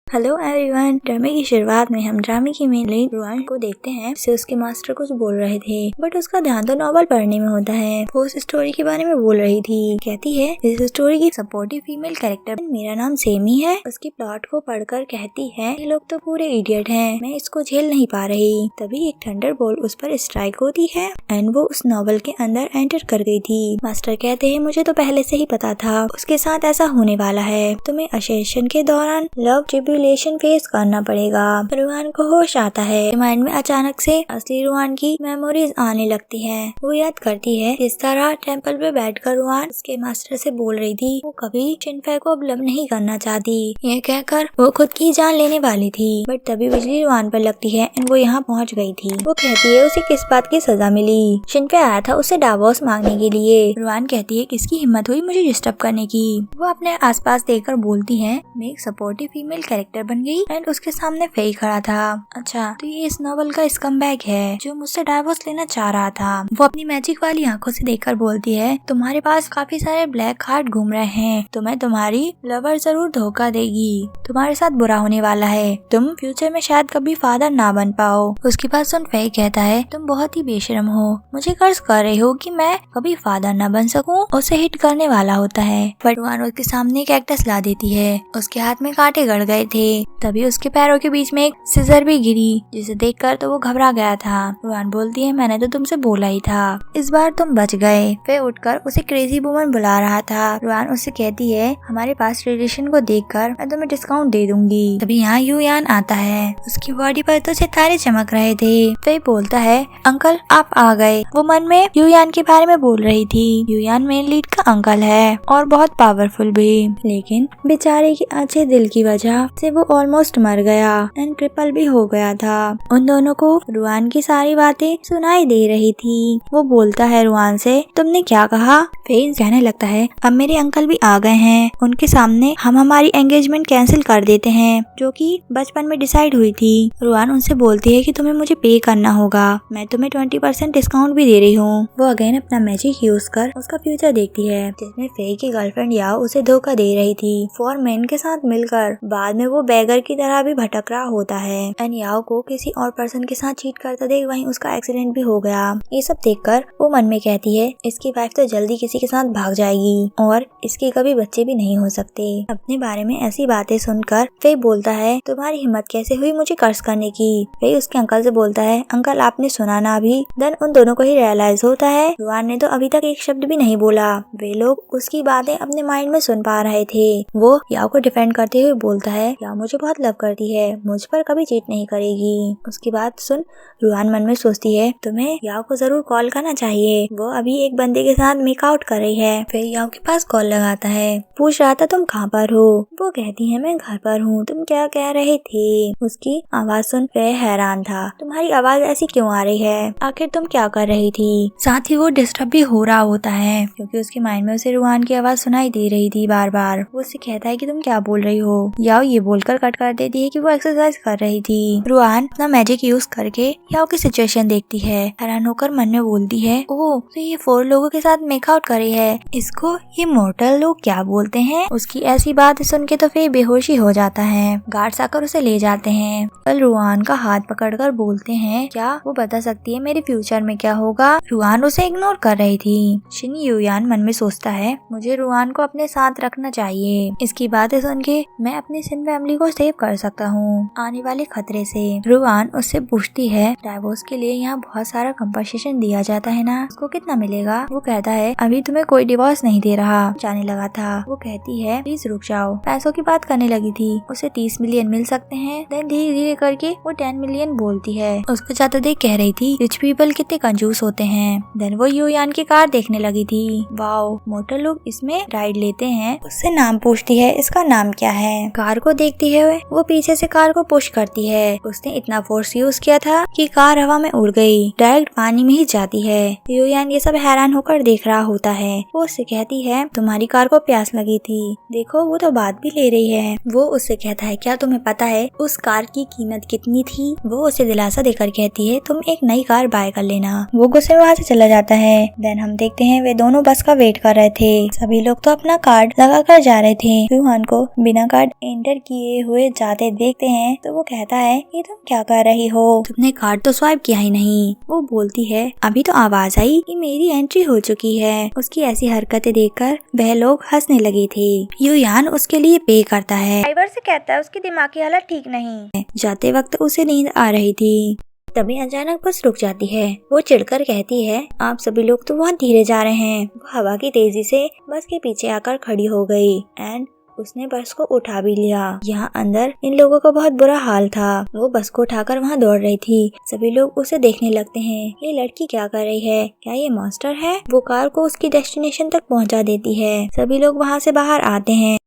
Hello everyone. ड्रामे की शुरुआत में हम ड्रामे की मेन लीड रुआन को देखते हैं जिससे उसके मास्टर कुछ बोल रहे थे बट उसका ध्यान तो नॉवल पढ़ने में होता है। वो उस स्टोरी के बारे में बोल रही थी। कहती है इस स्टोरी की सपोर्टिव फीमेल कैरेक्टर मेरा नाम सेमी है। उसकी प्लॉट को पढ़कर कहती है ये लोग तो पूरे इडियट हैं, मैं इसको झेल नहीं पा रही। तभी एक थंडरबोल्ट उस पर स्ट्राइक होती है एंड वो उस नॉवल के अंदर एंटर कर गई थी। मास्टर कहते हैं मुझे तो पहले से ही पता था उसके साथ ऐसा होने वाला है। तुम्हें असेशन के दौरान लव ट्रिब्यूलेशन फेस करना पड़ेगा। रुआन को होश आता है। माइंड में अचानक से असली रुआन की मेमोरीज आने लगती हैं। वो याद करती है किस तरह टेंपल पे बैठकर रुआन उसके मास्टर से बोल रही थी वो कभी चिनफे को अब लव नहीं करना चाहती। ये कहकर वो खुद की जान लेने वाली थी बट तभी बिजली रुआन पर लगती है एंड वो यहाँ पहुँच गई थी। वो कहती है उसे किस बात की सजा मिली। चिनफे आया था उससे डाइवोर्स मांगने के लिए। रुआन कहती है किसकी हिम्मत हुई मुझे डिस्टर्ब करने की। वो अपने आसपास देखकर बोलती है मैं एक सपोर्टिव फीमेल कैरेक्टर बन गई एंड उसके सामने फेई खड़ा था। अच्छा तो ये इस नॉवल का स्कमबैग है जो मुझसे डाइवोर्स लेना चाह रहा था। वो अपनी मैजिक वाली आंखों से देखकर बोलती है तुम्हारे पास काफी सारे ब्लैक हार्ट घूम रहे हैं, तुम्हें तुम्हारी लवर जरूर धोखा देगी, तुम्हारे साथ बुरा होने वाला है, तुम फ्यूचर में शायद कभी फादर ना बन पाओ। उसकी बात सुन फेई कहता है तुम बहुत ही बेशरम हो, मुझे कर्ज कर रहे हो कि मैं कभी फादर न बन सकूं। उसे हिट करने वाला होता है बट रुआन उसके सामने एक कैक्टस ला देती है। उसके हाथ में कांटे गड़ गए थे। तभी उसके पैरों के बीच में एक सिजर भी गिरी जिसे देखकर तो वो घबरा गया था। रुआन बोलती है मैंने तो तुमसे बोला ही था, इस बार तुम बच गए। वे उठकर उसे क्रेजी वुमन बुला रहा था। रुआन उससे कहती है हमारे पास ट्रेडिशन को देखकर मैं तुम्हें डिस्काउंट दे दूंगी। तभी यहाँ यूयान आता है। उसकी बॉडी पर तो सितारे चमक रहे थे। वे बोलता है अंकल आप आ गए। वो मन में यूयान के बारे में बोल रही थी। यूयान मेन लीड का अंकल है और बहुत पावरफुल भी, लेकिन बेचारे की अच्छे दिल की वजह से वो ऑलमोस्ट मर गया एंड क्रिपल भी हो गया था। उन दोनों को रुआन की सारी बातें सुनाई दे रही थी। वो बोलता है रुआन से तुमने क्या कहा। फेज कहने लगता है अब मेरे अंकल भी आ गए हैं, उनके सामने हम हमारी एंगेजमेंट कैंसिल कर देते हैं जो कि बचपन में डिसाइड हुई थी। रुआन उनसे बोलती है कि तुम्हें मुझे पे करना होगा, मैं तुम्हें 20% डिस्काउंट भी दे रही हूँ। वो अगेन अपना मैजिक यूज कर उसका फ्यूचर देखती है जिसमें फे की गर्लफ्रेंड याओ उसे धोखा दे रही थी फॉरमैन के साथ मिलकर। बाद में वो बैगर की तरह भी भटक रहा होता है एंड याओ को किसी और पर्सन के साथ चीट करता देख वहीं उसका एक्सीडेंट भी हो गया। ये सब देखकर वो मन में कहती है इसकी वाइफ तो जल्दी किसी के साथ भाग जाएगी और इसके कभी बच्चे भी नहीं हो सकते। अपने बारे में ऐसी बातें सुनकर फे बोलता है तुम्हारी हिम्मत कैसे हुई मुझे कर्ज करने की। फे उसके अंकल से बोलता है अंकल आपने सुना ना अभी। देन उन दोनों को ही रियलाइज होता है रुआन ने तो अभी तक एक शब्द भी नहीं बोला। वे लोग उसकी बातें अपने माइंड में सुन पा रहे थे। वो याओ को डिफेंड करते हुए बोलता है याओ मुझे बहुत लव करती है, मुझ पर कभी चीट नहीं करेगी। उसकी बात सुन रुआन मन में सोचती है तुम्हें याओ को जरूर कॉल करना चाहिए, वो अभी एक बंदे के साथ मेकआउट कर रही है। फिर याओ के पास कॉल लगाता है, पूछ रहा था तुम कहाँ पर हो। वो कहती है मैं घर पर हूँ, तुम क्या कह रहे थे। उसकी आवाज सुन वे हैरान था, तुम्हारी आवाज ऐसी क्यों आ रही है, आखिर तुम क्या कर रही थी। साथ ही वो डिस्टर्ब भी हो रहा होता है क्योंकि उसके माइंड में उसे रुआन की आवाज सुनाई दे रही थी बार बार। वो उससे कहता है कि तुम क्या बोल रही हो। याओ ये बोलकर कट कर देती है कि वो एक्सरसाइज कर रही थी। रुआन अपना मैजिक यूज करके याओ की सिचुएशन देखती है। हैरान होकर मन में बोलती है ओह तो ये 4 लोगों के साथ मेकआउट करे है, इसको ये मोर्टल लोग क्या बोलते हैं। उसकी ऐसी बात सुन के तो फिर बेहोशी हो जाता है। गार्ड्स आकर उसे ले जाते हैं। कल रुआन का हाथ पकड़कर बोलते हैं क्या वो बता सकती है मेरे फ्यूचर में क्या होगा। रुआन उसे इग्नोर कर रही थी। शिन यूयान मन में सोचता है मुझे रुआन को अपने साथ रखना चाहिए, इसकी बातें सुन के मैं अपनी सिन फैमिली को सेव कर सकता हूँ आने वाले खतरे से। रुआन उससे पूछती है डाइवोर्स के लिए यहाँ बहुत सारा कंपनसेशन दिया जाता है ना, उसको कितना मिलेगा। वो कहता है अभी तुम्हें कोई डिवोर्स नहीं दे रहा, जाने लगा था। वो कहती है प्लीज रुक जाओ। पैसों की बात करने लगी थी, उसे 30 मिलियन मिल सकते हैं। देन धीरे धीरे करके वो 10 मिलियन बोलती है। उसको जाते देख कह रही थी रिच पीपल कितने कंजूस होते हैं। देन वो यूयान की कार देखने लगी थी। वाओ मोटर लोग इसमें राइड लेते हैं। उससे नाम पूछती है इसका नाम क्या है। कार को देखती है वो पीछे से कार को पुश करती है। उसने इतना फोर्स यूज किया था कि कार हवा में उड़ गई, डायरेक्ट पानी में ही जाती है। यूयान ये सब हैरान होकर देख रहा होता है। वो उससे कहती है तुम्हारी कार को प्यास लगी थी, देखो वो तो बात भी ले रही है। वो उससे कहता है क्या तुम्हें पता है उस कार की कीमत कितनी थी। वो उसे दिलासा देकर कहती है तुम एक नई कार बाय कर लेना। वो गुस्से में वहाँ से चला जाता है। देन हम देखते हैं वे दोनों बस का वेट कर रहे थे। सभी लोग तो अपना कार्ड लगा कर जा रहे थे। रुआन को बिना कार्ड एंटर किए किए हुए जाते देखते हैं तो वो कहता है ये तुम क्या कर रही हो, तुमने कार्ड तो स्वाइप किया ही नहीं। वो बोलती है अभी तो आवाज आई कि मेरी एंट्री हो चुकी है। उसकी ऐसी हरकतें देखकर वह लोग हंसने लगे थे। युयान उसके लिए पे करता है। ड्राइवर से कहता है उसकी दिमागी हालत ठीक नहीं है। जाते वक्त उसे नींद आ रही थी। तभी अचानक बस रुक जाती है। वो चिढ़कर कहती है आप सभी लोग तो बहुत धीरे जा रहे हैं। वो हवा की तेजी से बस के पीछे आकर खड़ी हो गई एंड उसने बस को उठा भी लिया। यहाँ अंदर इन लोगों का बहुत बुरा हाल था। वो बस को उठाकर वहाँ दौड़ रही थी। सभी लोग उसे देखने लगते हैं। ये लड़की क्या कर रही है, क्या ये मॉन्स्टर है? वो कार को उसकी डेस्टिनेशन तक पहुँचा देती है। सभी लोग वहाँ से बाहर आते हैं।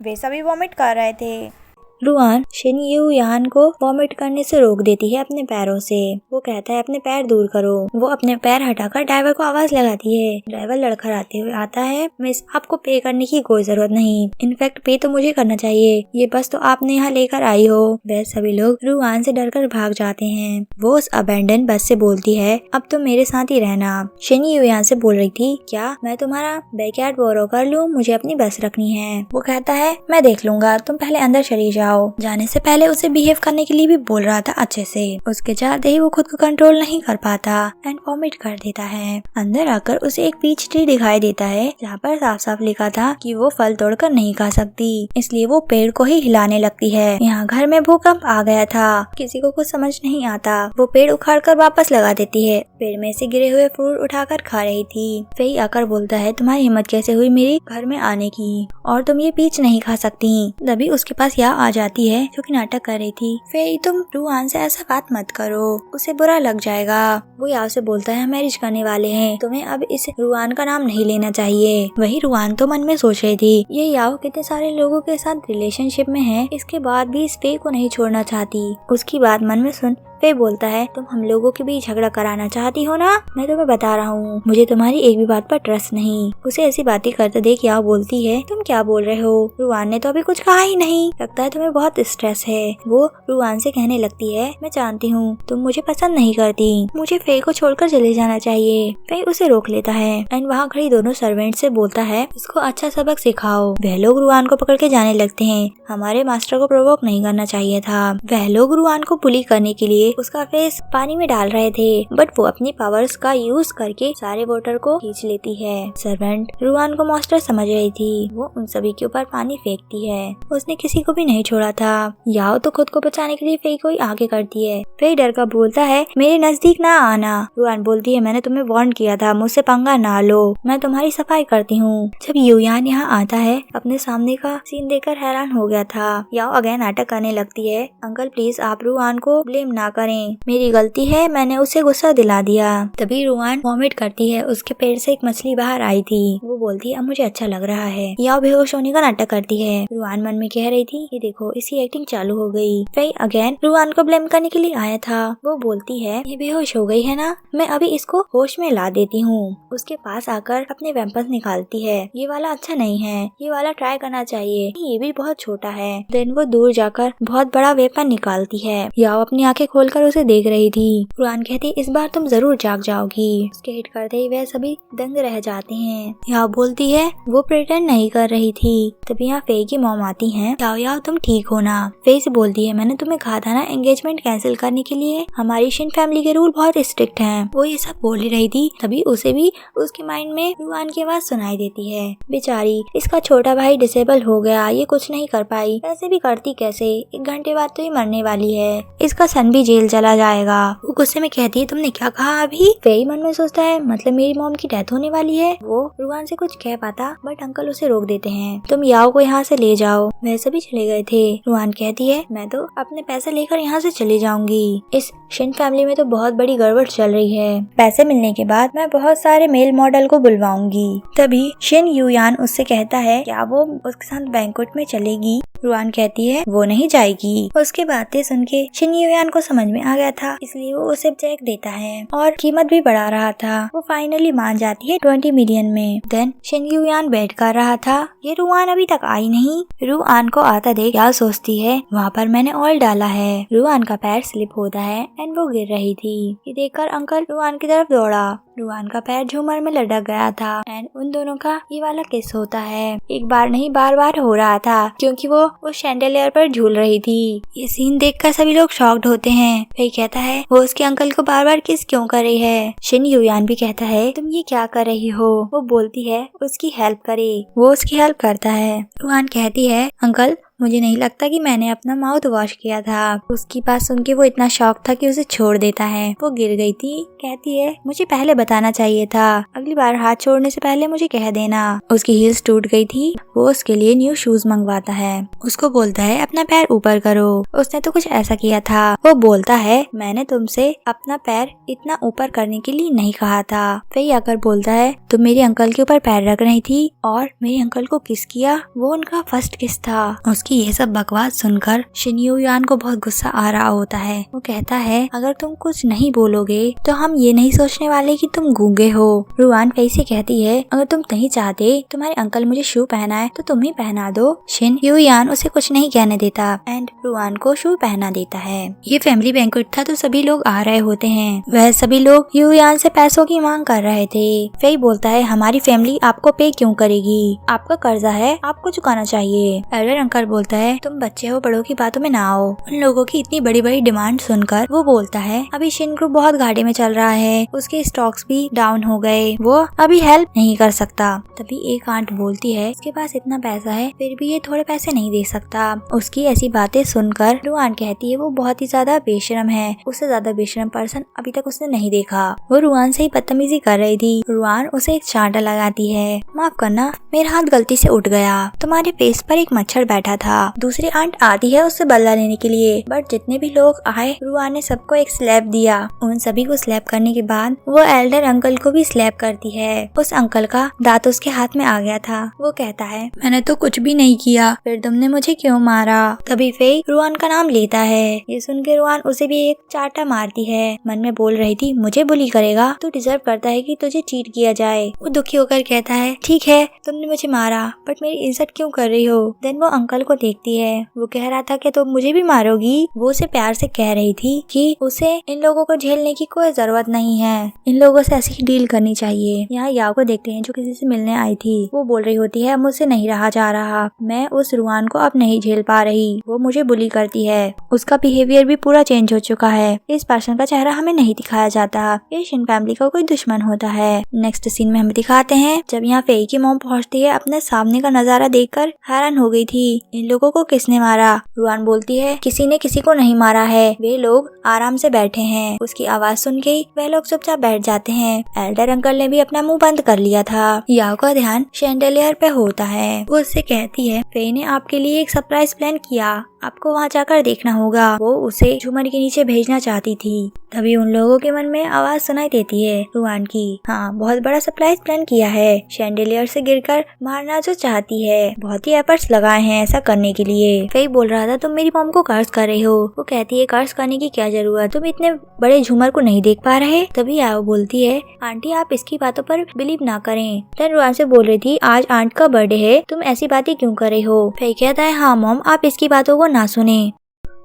वे सभी वॉमिट कर रहे थे। रुआन शिन युयान को वॉमिट करने से रोक देती है अपने पैरों से। वो कहता है अपने पैर दूर करो। वो अपने पैर हटाकर ड्राइवर को आवाज लगाती है। ड्राइवर लड़खड़ाते हुए आता है मिस आपको पे करने की कोई जरूरत नहीं, इनफैक्ट पे तो मुझे करना चाहिए, ये बस तो आपने यहाँ लेकर आई हो। वह सभी लोग रुआन से डरकर भाग जाते हैं। वो उस अबेंडन बस से बोलती है अब तुम मेरे साथ ही रहना। शिन युयान से बोल रही थी क्या मैं तुम्हारा बैकयार्ड बोरो कर लूँ, मुझे अपनी बस रखनी है। वो कहता है मैं देख लूंगा, तुम पहले अंदर चली जाओ। जाने से पहले उसे बिहेव करने के लिए भी बोल रहा था अच्छे से। उसके जाते ही वो खुद को कंट्रोल नहीं कर पाता एंड वॉमिट कर देता है। अंदर आकर उसे एक पीच ट्री दिखाई देता है जहाँ पर साफ साफ लिखा था कि वो फल तोड़कर नहीं खा सकती, इसलिए वो पेड़ को ही हिलाने लगती है। यहाँ घर में भूकंप आ गया था। किसी को कुछ समझ नहीं आता। वो पेड़ उखाड़ कर वापस लगा देती है। पेड़ में से गिरे हुए फ्रूट उठाकर खा रही थी। फेई आकर बोलता है तुम्हारी हिम्मत कैसे हुई मेरे घर में आने की, और तुम ये पीच नहीं खा सकती। तभी उसके पास या आ जाती है जो कि नाटक कर रही थी। फेई तुम रुआन से ऐसा बात मत करो, उसे बुरा लग जाएगा। वो याओ से बोलता है मैरिज करने वाले हैं, तुम्हें अब इस रुआन का नाम नहीं लेना चाहिए। वही रुआन तो मन में सोच रही थी ये याओ कितने सारे लोगों के साथ रिलेशनशिप में है, इसके बाद भी इस फे को नहीं छोड़ना चाहती। उसकी बात मन में सुन फे बोलता है तुम हम लोगों के बीच झगड़ा कराना चाहती हो ना, मैं तुम्हें बता रहा हूँ मुझे तुम्हारी एक भी बात पर ट्रस्ट नहीं। उसे ऐसी बातें करते देख याओ बोलती है तुम क्या बोल रहे हो, रुआन ने तो अभी कुछ कहा ही नहीं, लगता है तुम्हें बहुत स्ट्रेस है। वो रुआन से कहने लगती है मैं जानती हूँ तुम मुझे पसंद नहीं करती, मुझे फे को छोड़कर चले जाना चाहिए। फे उसे रोक लेता है एंड वहाँ खड़ी दोनों सर्वेंट से बोलता है इसको अच्छा सबक सिखाओ। वह लोग रुआन को पकड़ के जाने लगते हैं। हमारे मास्टर को प्रोवोक नहीं करना चाहिए था। वह लोग रुआन को बुली करने के लिए उसका फेस पानी में डाल रहे थे, बट वो अपनी पावर्स का यूज करके सारे वाटर को खींच लेती है। सर्वेंट रुआन को मॉन्स्टर समझ रही थी। वो उन सभी के ऊपर पानी फेंकती है। उसने किसी को भी नहीं छोड़ा था। याओ तो खुद को बचाने के लिए फे को आगे करती है। फे डर का बोलता है मेरे नजदीक ना आना। रुआन बोलती है मैंने तुम्हें वार्न किया था, मुझसे पंगा ना लो, मैं तुम्हारी सफाई करती हूँ। जब युयान यहाँ आता है अपने सामने का सीन देखकर हैरान हो गया था। याओ अगेन नाटक करने लगती है अंकल प्लीज आप रुआन को ब्लेम ना करें, मेरी गलती है, मैंने उसे गुस्सा दिला दिया। तभी रुआन वॉमिट करती है। उसके पेट से एक मछली बाहर आई थी। वो बोलती है अब मुझे अच्छा लग रहा है। याओ बेहोश होने का नाटक करती है। रुआन मन में कह रही थी ये देखो इसकी एक्टिंग चालू हो गई। फिर अगेन रुआन को ब्लेम करने के लिए आया था। वो बोलती है ये बेहोश हो गई है ना, मैं अभी इसको होश में ला देती हूँ। उसके पास आकर अपने वेपन्स निकालती है। ये वाला अच्छा नहीं है, ये वाला ट्राई करना चाहिए, ये भी बहुत छोटा है। देन वो दूर जाकर बहुत बड़ा वेपन निकालती है। याओ अपनी आंखें खोलकर उसे देख रही थी। रुआन कहती इस बार तुम जरूर जाग जाओगी। उसके हिट करते ही वह सभी दंग रह जाते हैं। याओ बोलती है वो प्रिटेंड नहीं कर रही थी। तभी यहाँ फे की मॉम आती है। याओ तुम ठीक हो ना? फे से बोलती है मैंने तुम्हें कहा था ना एंगेजमेंट कैंसिल करने के लिए, हमारी शिन फैमिली के रूल बहुत स्ट्रिक्ट हैं। वो ये सब बोल ही रही थी तभी उसे भी उसके माइंड में रुआन की आवाज सुनाई देती है। बेचारी इसका छोटा भाई डिसेबल हो गया, ये कुछ नहीं कर पाई, ऐसे भी करती कैसे, 1 घंटे बाद तो ये मरने वाली है, इसका सन भी जेल चला जाएगा। वो गुस्से में कहती है तुमने क्या कहा अभी? फेई मन में सोचता है मतलब मेरी मॉम की डेथ होने वाली है। वो रुआन से कुछ कह पाता बट अंकल उसे रोक देते हैं। तुम याओ को यहाँ से ले जाओ। वह सभी चले गए थे। रुआन कहती है मैं तो अपने पैसे लेकर यहाँ से चली जाऊंगी। इस शिन फैमिली में तो बहुत बड़ी गड़बड़ चल रही है। पैसे मिलने के बाद मैं बहुत सारे मेल मॉडल को बुलवाऊंगी। तभी शिन युयान उससे कहता है क्या वो उसके साथ बैंक्वेट में चलेगी? रुआन कहती है वो नहीं जाएगी। उसकी बातें सुन के शिन युयान को समझ समझ में आ गया था, इसलिए वो उसे चेक देता है और कीमत भी बढ़ा रहा था। वो फाइनली मान जाती है 20 मिलियन में। देन शिन युयान वेट कर रहा था, ये रुआन अभी तक आई नहीं। रुआन को आता देख क्या सोचती है, वहाँ पर मैंने ऑयल डाला है। रुआन का पैर स्लिप होता है एंड वो गिर रही थी। ये देखकर अंकल रुआन की तरफ दौड़ा। रुआन का पैर झूमर में लटक गया था एंड उन दोनों का ये वाला किस होता है। एक बार नहीं बार बार हो रहा था क्योंकि वो उस शैंडलियर पर झूल रही थी। ये सीन देखकर सभी लोग शॉक्ड होते हैं। वही कहता है वो उसके अंकल को बार बार किस क्यों कर रही है। शिन युयान भी कहता है तुम ये क्या कर रही हो। वो बोलती है उसकी हेल्प करे। वो उसकी हेल्प करता है। रुआन कहती है अंकल मुझे नहीं लगता कि मैंने अपना माउथ वॉश किया था। उसकी बात सुन के वो इतना शॉक था कि उसे छोड़ देता है। वो गिर गई थी। कहती है मुझे पहले बताना चाहिए था, अगली बार हाथ छोड़ने से पहले मुझे कह देना। उसकी हील्स टूट गई थी। वो उसके लिए न्यू शूज मंगवाता है। उसको बोलता है अपना पैर ऊपर करो। उसने तो कुछ ऐसा किया था। वो बोलता है मैंने तुमसे अपना पैर इतना ऊपर करने के लिए नहीं कहा था। फिर आकर बोलता है तुम मेरे अंकल के ऊपर पैर रख रही थी और मेरे अंकल को किस किया। वो उनका फर्स्ट किस था। उसकी ये सब बकवास सुनकर शिन युयान को बहुत गुस्सा आ रहा होता है। वो कहता है अगर तुम कुछ नहीं बोलोगे तो हम ये नहीं सोचने वाले कि तुम गूंगे हो। रुआन कैसे कहती है अगर तुम नहीं चाहते तुम्हारे अंकल मुझे शू पहनाए तो तुम ही पहना दो। शिन युयान उसे कुछ नहीं कहने देता एंड रुआन को शू पहना देता है। ये फैमिली बैंक्वेट था तो सभी लोग आ रहे होते हैं। वह सभी लोग युयान से पैसों की मांग कर रहे थे। फेई बोलता है हमारी फैमिली आपको पे क्यों करेगी, आपका कर्जा है आपको चुकाना चाहिए। एल्डर अंकल बोलता है तुम बच्चे हो, बड़ों की बातों में ना आओ। उन लोगों की इतनी बड़ी बड़ी डिमांड सुनकर वो बोलता है अभी शिन ग्रुप बहुत घाटे में चल रहा है, उसके स्टॉक्स भी डाउन हो गए, वो अभी हेल्प नहीं कर सकता। तभी एक आंट बोलती है उसके पास इतना पैसा है फिर भी ये थोड़े पैसे नहीं दे सकता। उसकी ऐसी बातें सुनकर रुआन कहती है वो बहुत ही ज्यादा बेशरम है, उससे ज्यादा बेशरम पर्सन अभी तक उसने नहीं देखा। वो रुआन से ही बदतमीजी कर रही थी। रुआन उसे एक चांटा लगाती है, माफ करना मेरा हाथ गलती से उठ गया, तुम्हारे फेस पर एक मच्छर बैठा था। दूसरी आंट आती है उससे बदला लेने के लिए, बट जितने भी लोग आए रुआन ने सबको एक स्लैप दिया। उन सभी को स्लैप करने के बाद वो एल्डर अंकल को भी स्लैप करती है। उस अंकल का दांत उसके हाथ में आ गया था। वो कहता है मैंने तो कुछ भी नहीं किया, फिर तुमने मुझे क्यों मारा। तभी फेई रुआन का नाम लेता है। ये सुन के रुआन उसे भी एक चाटा मारती है। मन में बोल रही थी मुझे बुली करेगा, तू डिजर्व करता है कि तुझे चीट किया जाए। वो दुखी होकर कहता है ठीक है तुमने मुझे मारा बट मेरी इज्जत क्यों कर रही हो। देन वो अंकल को देखती है। वो कह रहा था कि तुम मुझे भी मारोगी। वो उसे प्यार से कह रही थी कि उसे इन लोगों को झेलने की कोई जरूरत नहीं है, इन लोगों से ऐसी ही डील करनी चाहिए। यहाँ याओ को देखते हैं जो किसी से मिलने आई थी। वो बोल रही होती है मुझसे नहीं रहा जा रहा, मैं उस रुआन को अब नहीं झेल पा रही, वो मुझे बुली करती है, उसका बिहेवियर भी पूरा चेंज हो चुका है। इस पर्सन का चेहरा हमें नहीं दिखाया जाता, ये शिन फैमिली का कोई दुश्मन होता है। नेक्स्ट सीन में हमें दिखाते हैं जब यहाँ फेई की मॉम पहुँचती है। अपने सामने का नजारा देखकर हैरान हो गई थी। इन लोगों को किसने मारा। रुआन बोलती है किसी ने किसी को नहीं मारा है, वे लोग आराम से बैठे हैं। उसकी आवाज सुन के वह लोग चुपचाप बैठ जाते हैं। एल्डर अंकल ने भी अपना मुंह बंद कर लिया था। याओ का ध्यान शैंडलियर पे होता है। वो उससे कहती है फेई ने आपके लिए एक सरप्राइज प्लान किया, आपको वहाँ जाकर देखना होगा। वो उसे झूमर के नीचे भेजना चाहती थी। तभी उन लोगों के मन में आवाज सुनाई देती है रुआन की, हाँ बहुत बड़ा सरप्राइज प्लान किया है, शैंडलियर से गिरकर मारना जो चाहती है, बहुत ही एफर्ट्स लगाए हैं ऐसा करने के लिए। फेई बोल रहा था तुम मेरी मॉम को कर्ज कर रहे हो। वो कहती है कर्ज करने की क्या जरूरत, तुम इतने बड़े झूमर को नहीं देख पा रहे। तभी याओ बोलती है आंटी आप इसकी बातों पर बिलीव ना करें। देन रुआन से बोल रही थी आज आंट का बर्थडे है, तुम ऐसी बातें क्यों कर रही हो। फेई कहता है हाँ मॉम आप इसकी बातों को ना सुने।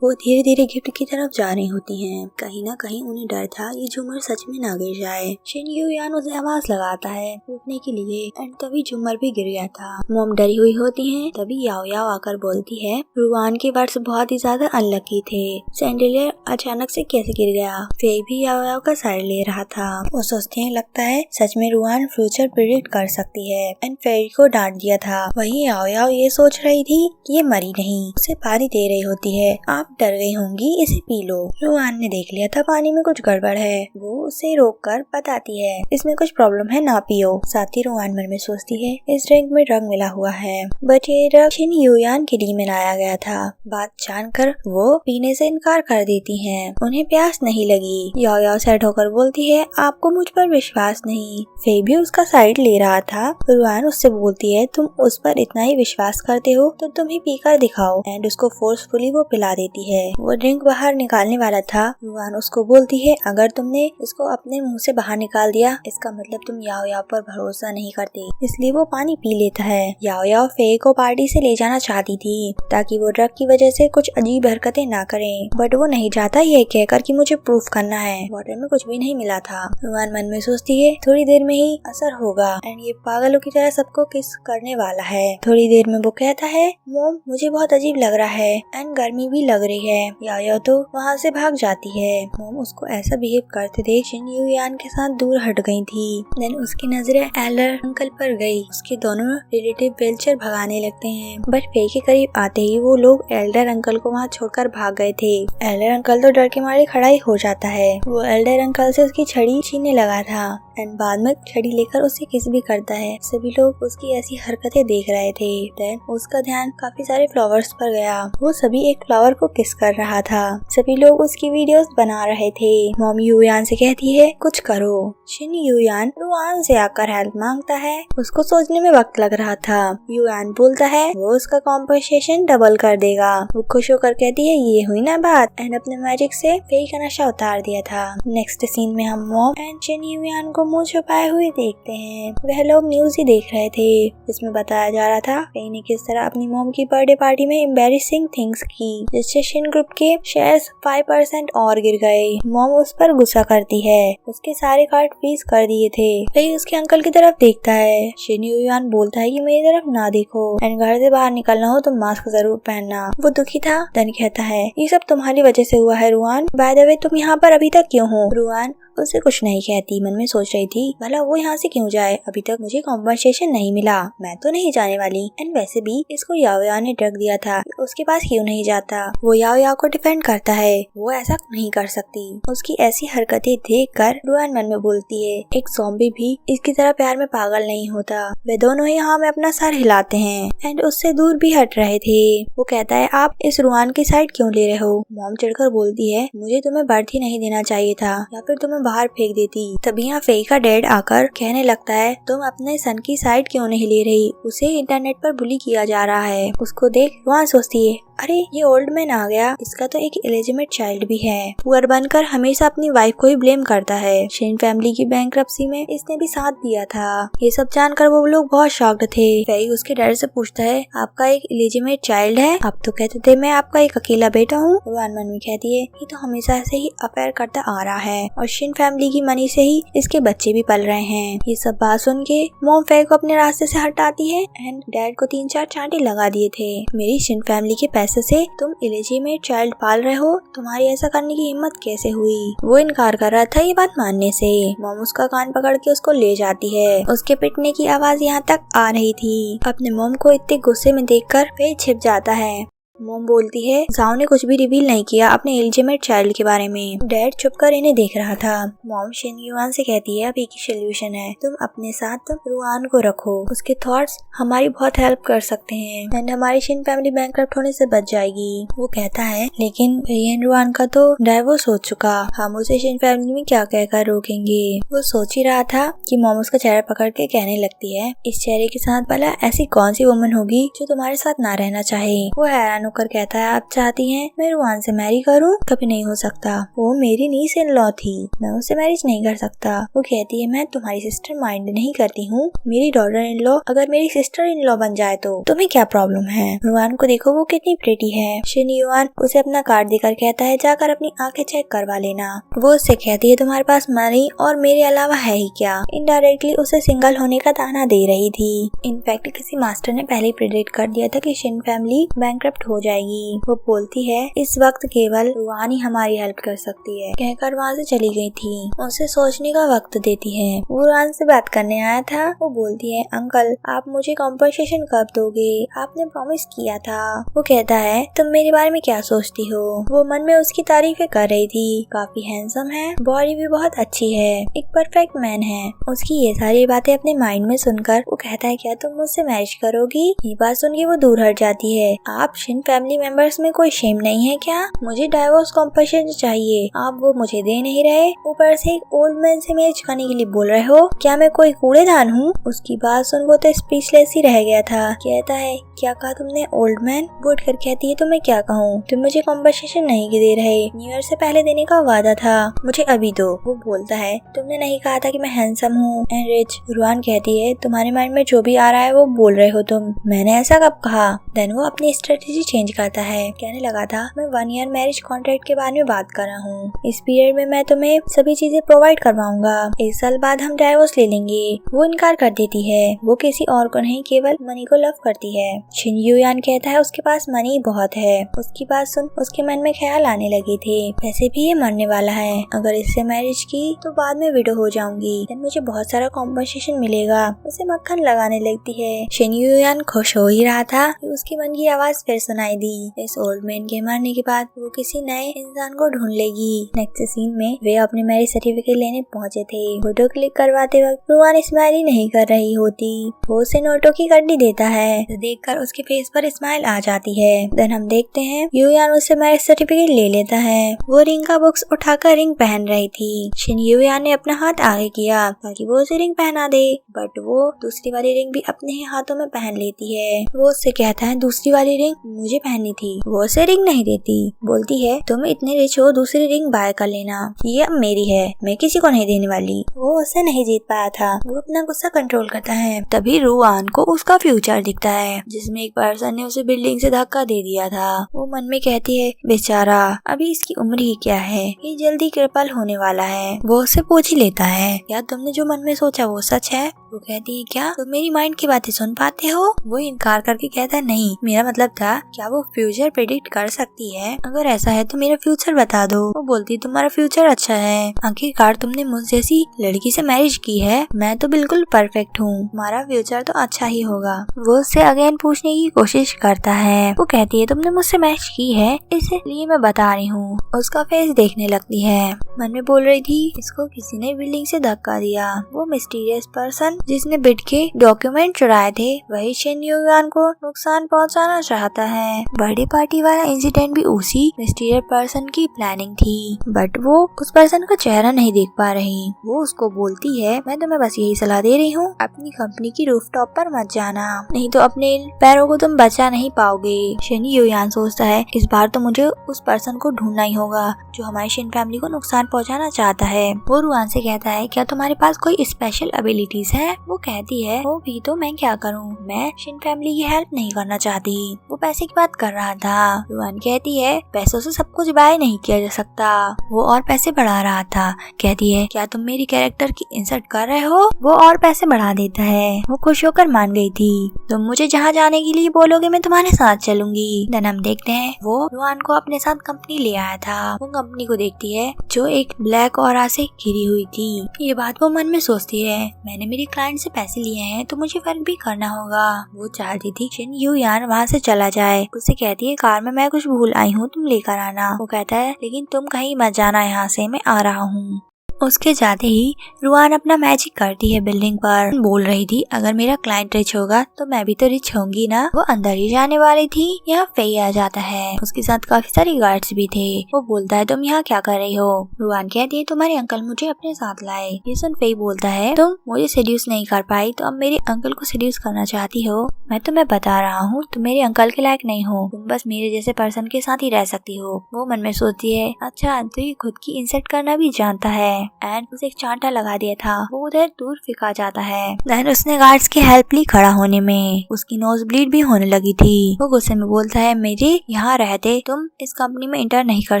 वो धीरे धीरे गिफ्ट की तरफ जा रही होती हैं। कहीं ना कहीं उन्हें डर था ये झूमर सच में ना गिर जाए। शिन युयान उसे आवाज लगाता है रुकने के लिए एंड तभी झूमर भी गिर गया था। मॉम डरी हुई होती हैं। तभी याओ याओ आकर बोलती है रुआन के वर्ड्स बहुत ही ज्यादा अनलकी थे, सैंडलियर अचानक से कैसे गिर गया। फेई भी याओ याओ का साइड ले रहा था। वो सोचते हैं लगता है सच में रुआन फ्यूचर प्रेडिक्ट कर सकती है एंड फेई को डांट दिया था। वही याओ याओ ये सोच रही थी कि ये मरी नहीं, उसे पानी दे रही होती है। आप डर गई होंगी इसे पी लो। रुआन ने देख लिया था पानी में कुछ गड़बड़ है। वो उसे रोककर बताती है इसमें कुछ प्रॉब्लम है ना पियो। साथ ही रुआन मन में सोचती है इस ड्रिंक में ड्रग मिला हुआ है, बट ये ड्रग शिन युयान के लिए मिलाया गया था। बात जानकर वो पीने से इनकार कर देती हैं। उन्हें प्यास नहीं लगी। याओ याओ सेट होकर बोलती है आपको मुझ पर विश्वास नहीं। फेई भी उसका साइड ले रहा था। रुआन उससे बोलती है तुम उस पर इतना ही विश्वास करते हो तो तुम ही पीकर दिखाओ एंड उसको फोर्सफुली वो पिला देती जाती है। वो ड्रिंक बाहर निकालने वाला था। रुआन उसको बोलती है अगर तुमने इसको अपने मुंह से बाहर निकाल दिया इसका मतलब तुम याओ याओ पर भरोसा नहीं करती, इसलिए वो पानी पी लेता है। याओ याओ फे को पार्टी से ले जाना चाहती थी ताकि वो ड्रग की वजह से कुछ अजीब हरकतें ना करें, बट वो नहीं चाहता ये कहकर कि मुझे प्रूफ करना है। वाटर में कुछ भी नहीं मिला था। रुआन मन में सोचती है थोड़ी देर में ही असर होगा एंड ये पागलों की तरह सबको किस करने वाला है। थोड़ी देर में वो कहता है मॉम मुझे बहुत अजीब लग रहा है एंड गर्मी भी लग रही है। याओ तो वहाँ से भाग जाती है। मॉम उसको ऐसा बिहेव करते देख शिन यूयान के साथ दूर हट गई थी। देन उसकी नजरें एल्डर अंकल पर गई। उसके दोनों रिलेटिव व्हीलचेयर भगाने लगते हैं, बट फे के करीब आते ही वो लोग एल्डर अंकल को वहाँ छोड़कर भाग गए थे। एल्डर अंकल तो डर के मारे खड़ा ही हो जाता है। वो एल्डर अंकल से उसकी छड़ी छीनने लगा था एंड बाद में छड़ी लेकर उसे किस भी करता है। सभी लोग उसकी ऐसी हरकतें देख रहे थे। देन उसका ध्यान काफी सारे फ्लावर्स पर गया। वो सभी एक फ्लावर को किस कर रहा था। सभी लोग उसकी वीडियोस बना रहे थे। मॉम यूयान से कहती है कुछ करो। शिन यूयान रुआन से आकर हेल्प मांगता है। उसको सोचने में वक्त लग रहा था। यूयान बोलता है वो उसका कॉम्पनसेशन डबल कर देगा। वो खुश होकर कहती है ये हुई ना बात एंड अपने मैजिक से फे का नशा उतार दिया था। नेक्स्ट सीन में हम मॉम एंड शिन यूयान को मुंह छुपाए हुए देखते हैं। वह लोग न्यूज ही देख रहे थे जिसमें बताया जा रहा था फे ने किस तरह अपनी मॉम की बर्थडे पार्टी में एम्बैरेसिंग थिंग्स की, जिससे शिन ग्रुप के शेयर्स 5% और गिर गए। मॉम उस पर गुस्सा करती है। उसके सारे कार्ड फ्रीज कर दिए थे। फे उसके अंकल की तरफ देखता है। शिन यूयान बोलता है कि मेरी तरफ ना देखो एंड घर से बाहर निकलना हो तो मास्क जरूर पहनना। वो दुखी था। देन कहता है ये सब तुम्हारी वजह से हुआ है रुआन, बाय द वे तुम यहाँ पर अभी तक क्यों हो। रुआन उसे कुछ नहीं कहती। मन में सोच रही थी भला वो यहाँ से क्यों जाए, अभी तक मुझे कॉम्पनसेशन नहीं मिला, मैं तो नहीं जाने वाली। एंड वैसे भी इसको याओ याओ ने ड्रग दिया था, उसके पास क्यों नहीं जाता। वो याओ याओ को डिफेंड करता है। वो ऐसा नहीं कर सकती। उसकी ऐसी हरकतें देखकर रुआन मन में बोलती है एक ज़ॉम्बी भी इसकी तरह प्यार में पागल नहीं होता। वे दोनों ही यहाँ में अपना सर हिलाते हैं एंड उससे दूर भी हट रहे थे। वो कहता है आप इस रुआन की साइड क्यों ले रहे हो। मॉम चिढ़कर बोलती है मुझे तुम्हें बर्थ ही नहीं देना चाहिए था या फिर तुम्हें बाहर फेंक देती। तभी यहाँ फे का डैड आकर कहने लगता है तुम अपने सन की साइड क्यों नहीं ले रही, उसे इंटरनेट पर बुली किया जा रहा है। उसको देख रुआन सोचती है अरे ये ओल्ड मैन आ गया, इसका तो एक इलिजिमेट चाइल्ड भी है। पुअर बनकर हमेशा अपनी वाइफ को ही ब्लेम करता है। शिन फैमिली की बैंक्रप्सी में इसने भी साथ दिया था। ये सब जानकर वो लोग बहुत शॉक्ड थे। फे उसके डैड से पूछता है आपका एक इलिजिमेट चाइल्ड है, आप तो कहते थे मैं आपका एक अकेला बेटा हूँ। रुआन मन में कहती है ये तो हमेशा से ही अफेयर करता आ रहा है और शिन फैमिली की मनी से ही इसके बच्चे भी पल रहे हैं। ये सब बात सुन के मॉम फे को अपने रास्ते से हटाती है एंड डैड को 3-4 चांटे लगा दिए थे। मेरी शिन फैमिली के पैसे से तुम इलिजिमेट चाइल्ड पाल रहे हो, तुम्हारी ऐसा करने की हिम्मत कैसे हुई। वो इनकार कर रहा था ये बात मानने से। मॉम उसका कान पकड़ के उसको ले जाती है। उसके पिटने की आवाज यहाँ तक आ रही थी। अपने मॉम को इतने गुस्से में देखकर फे छिप जाता है। मॉम बोलती है जाओ ने कुछ भी रिवील नहीं किया अपने इलिजिमेट चाइल्ड के बारे में। डैड छुपकर इन्हें देख रहा था। मॉम शिन यूआन से कहती है अब एक ही सोल्यूशन है, तुम अपने साथ रुआन को रखो, उसके थॉट्स हमारी बहुत हेल्प कर सकते हैं एंड हमारी शिन फैमिली बैंकरप्ट होने से बच जाएगी। वो कहता है लेकिन एंड रुआन का तो डाइवोर्स हो चुका, हम उसे शिन फैमिली में क्या कहकर रोकेंगे। वो सोच ही रहा था कि मॉम उसका चेहरा पकड़ के कहने लगती है इस चेहरे के साथ भला ऐसी कौन सी वुमन होगी जो तुम्हारे साथ ना रहना चाहे। वो हैरान होकर कहता है आप चाहती हैं मैं रुआन से मैरी करूं, कभी नहीं हो सकता, वो मेरी नीस इन लॉ थी, मैं उससे मैरिज नहीं कर सकता। वो कहती है मैं तुम्हारी सिस्टर माइंड नहीं करती हूँ, मेरी डॉटर इन लॉ अगर मेरी सिस्टर इन लॉ बन जाए तो तुम्हें क्या प्रॉब्लम है। रुआन को देखो वो कितनी प्रेटी है। शिन यूआन उसे अपना कार्ड देकर कहता है जाकर अपनी आंखें चेक करवा लेना। वो उससे कहती है तुम्हारे पास मनी और मेरे अलावा है ही क्या। इनडायरेक्टली उसे सिंगल होने का ताना दे रही थी। इनफैक्ट किसी मास्टर ने पहले प्रेडिक्ट कर दिया था कि शिन फैमिली बैंकरप्ट हो जाएगी। वो बोलती है इस वक्त केवल रुआन ही हमारी हेल्प कर सकती है, कहकर वहाँ से चली गई थी। उसे सोचने का वक्त देती है। वो रुआन से बात करने आया था। वो बोलती है अंकल आप मुझे कॉम्पनसेशन कब दोगे, आपने प्रॉमिस किया था। वो कहता है तुम मेरे बारे में क्या सोचती हो। वो मन में उसकी तारीफें कर रही थी, काफी हैंडसम है, बॉडी भी बहुत अच्छी है, एक परफेक्ट मैन है। उसकी ये सारी बातें अपने माइंड में सुनकर वो कहता है क्या तुम मुझसे मैरिज करोगी। ये बात सुन के वो दूर हट जाती है। आप शिन फैमिली मेंबर्स में कोई शेम नहीं है क्या? मुझे डाइवोर्स कॉम्पनसेशन चाहिए, आप वो मुझे दे नहीं रहे, ऊपर से एक ओल्ड मैन से मैरिज करने के लिए बोल रहे हो। क्या मैं कोई कूड़ेदान हूँ? उसकी बात सुन वो तो स्पीचलेस ही रह गया था। कहता है क्या कहा तुमने ओल्ड मैन? वो उठकर कहती है तो मैं क्या कहूँ, तुम मुझे कॉम्पनसेशन नहीं दे रहे, न्यू ईयर से पहले देने का वादा था, मुझे अभी दो। वो बोलता है तुमने नहीं कहा था कि मैं हैंडसम हूँ एंड रिच। रुआन कहती है तुम्हारे माइंड में जो भी आ रहा है वो बोल रहे हो तुम, मैंने ऐसा कब कहा? देन वो अपनी स्ट्रेटेजी चेंज करता है, कहने लगा था मैं 1 ईयर मैरिज कॉन्ट्रैक्ट के बारे में बात कर रहा हूँ, इस पीरियड में मैं तुम्हें सभी चीजें प्रोवाइड करवाऊंगा, 1 साल बाद हम डाइवोर्स ले लेंगे। वो इनकार कर देती है, वो किसी और को नहीं केवल मनी को लव करती है। शिन यूयान कहता है उसके पास मनी बहुत है। उसकी बात सुन उसके मन में ख्याल आने लगे थे वैसे भी ये मरने वाला है, अगर इससे मैरिज की तो बाद में विडो हो जाऊंगी, देन मुझे बहुत सारा कॉम्पनसेशन मिलेगा। उसे मक्खन लगाने लगती है। शिन यूयान खुश हो ही रहा था कि उसके मन की आवाज फिर सुनाई दी। इस ओल्ड मैन के मरने के बाद वो किसी नए इंसान को ढूंढ लेगी। नेक्स्ट सीन में वे अपने मैरिज सर्टिफिकेट लेने पहुंचे थे। फोटो क्लिक करवाते वक्त रुआन स्माइल नहीं कर रही होती। वो उसे नोटों की गड्डी देता है तो देखकर उसके फेस पर स्माइल आ जाती है। देन हम देखते हैं यूयान उससे मैरिज सर्टिफिकेट ले लेता है। वो रिंग का बॉक्स उठाकर रिंग पहन रही थी। शिन यूयान ने अपना हाथ आगे किया ताकि वो उसे रिंग पहना दे, बट वो दूसरी वाली रिंग भी अपने ही हाथों में पहन लेती है। वो उससे कहता है दूसरी वाली रिंग मुझे पहननी थी। वो उसे रिंग नहीं देती, बोलती है तुम इतने रिच हो, दूसरी रिंग बाय कर लेना, ये अब मेरी है, मैं किसी को नहीं देने वाली। वो उसे नहीं जीत पाया था। वो अपना गुस्सा कंट्रोल करता है। तभी रुआन को उसका फ्यूचर दिखता है जिसमें एक पर्सन ने उसे बिल्डिंग से धक्का दे दिया था। वो मन में कहती है बेचारा, अभी इसकी उम्र ही क्या है, ये जल्दी कृपल होने वाला है। वो उससे पूछ ही लेता है क्या तुमने जो मन में सोचा वो सच है? वो कहती है क्या तुम मेरी माइंड की बातें सुन पाते हो? वो इनकार करके कहता है नहीं, मेरा मतलब था क्या वो फ्यूचर प्रेडिक्ट कर सकती है? अगर ऐसा है तो मेरा फ्यूचर बता दो। वो बोलती तुम्हारा फ्यूचर अच्छा है, आखिरकार तुमने मुझ जैसी लड़की से मैरिज की है, मैं तो बिल्कुल परफेक्ट हूँ, तुम्हारा फ्यूचर तो अच्छा ही होगा। वो उससे अगेन पूछने की कोशिश करता है। वो कहती है तुमने मुझसे मैच की है इसलिए मैं बता रही हूँ। उसका फेस देखने लगती है, मन में बोल रही थी इसको किसी ने बिल्डिंग से धक्का दिया। वो मिस्टीरियस पर्सन जिसने बिड के डॉक्यूमेंट चुराए थे वही शिन यूयान को नुकसान पहुंचाना चाहता है। बर्थडे पार्टी वाला इंसिडेंट भी उसी मिस्टीरियस पर्सन की प्लानिंग थी, बट वो उस पर्सन का चेहरा नहीं देख पा रही। वो उसको बोलती है मैं तुम्हें बस यही सलाह दे रही हूँ, अपनी कंपनी की रूफटॉप पर मत जाना, नहीं तो अपने पैरों को तुम बचा नहीं पाओगे। शिन यूयान सोचता है इस बार तो मुझे उस पर्सन को ढूंढना ही होगा जो हमारी शिन फैमिली को नुकसान पहुंचाना चाहता है। वो रुआन से कहता है क्या तुम्हारे पास कोई स्पेशल एबिलिटीज है? वो कहती है वो भी तो मैं क्या करूँ, मैं शिन फैमिली की हेल्प नहीं करना चाहती। वो पैसे की बात कर रहा था। रुआन कहती है पैसों से सब कुछ बाय नहीं किया जा सकता। वो और पैसे बढ़ा रहा था। कहती है क्या तुम मेरी कैरेक्टर की इंसल्ट कर रहे हो? वो और पैसे बढ़ा देता है। वो खुश होकर मान गई थी। तुम मुझे जहाँ जाने के लिए बोलोगे मैं तुम्हारे साथ चलूंगी। देन हम देखते हैं वो रुआन को अपने साथ कंपनी ले आया था। वो कंपनी को देखती है जो एक ब्लैक ऑरा से घिरी हुई थी। ये बात वो मन में सोचती है मैंने मेरे क्लाइंट से पैसे लिए हैं तो मुझे वर्क भी करना होगा। वो चाहती थी शिन यूयान वहाँ से चला जाए। उससे कहती है कार में मैं कुछ भूल आई हूँ, तुम लेकर आना। वो कहता है लेकिन तुम कहीं मत जाना यहाँ से, मैं आ रहा हूँ। उसके जाते ही रुआन अपना मैजिक करती है बिल्डिंग पर। बोल रही थी अगर मेरा क्लाइंट रिच होगा तो मैं भी तो रिच होंगी ना। वो अंदर ही जाने वाली थी, यहाँ फेई आ जाता है। उसके साथ काफी सारी गार्ड्स भी थे। वो बोलता है तुम यहाँ क्या कर रही हो? रुआन कहती है तुम्हारे अंकल मुझे अपने साथ लाए। ये सुन फेई बोलता है तुम मुझे सेड्यूस नहीं कर पाई तो अब मेरे अंकल को सेड्यूस करना चाहती हो? मैं तुम्हें बता रहा हूँ तुम मेरे अंकल के लायक नहीं हो, तुम बस मेरे जैसे पर्सन के साथ ही रह सकती हो। वो मन में सोचती है अच्छा तो ये खुद की इंसल्ट करना भी जानता है। एंड उसे एक चांटा लगा दिया था। वो उधर दूर फेंका जाता है। देन उसने गार्ड्स की हेल्प ली खड़ा होने में। उसकी नोज ब्लीड भी होने लगी थी। वो गुस्से में बोलता है मेरे यहाँ रहते तुम इस कंपनी में इंटर नहीं कर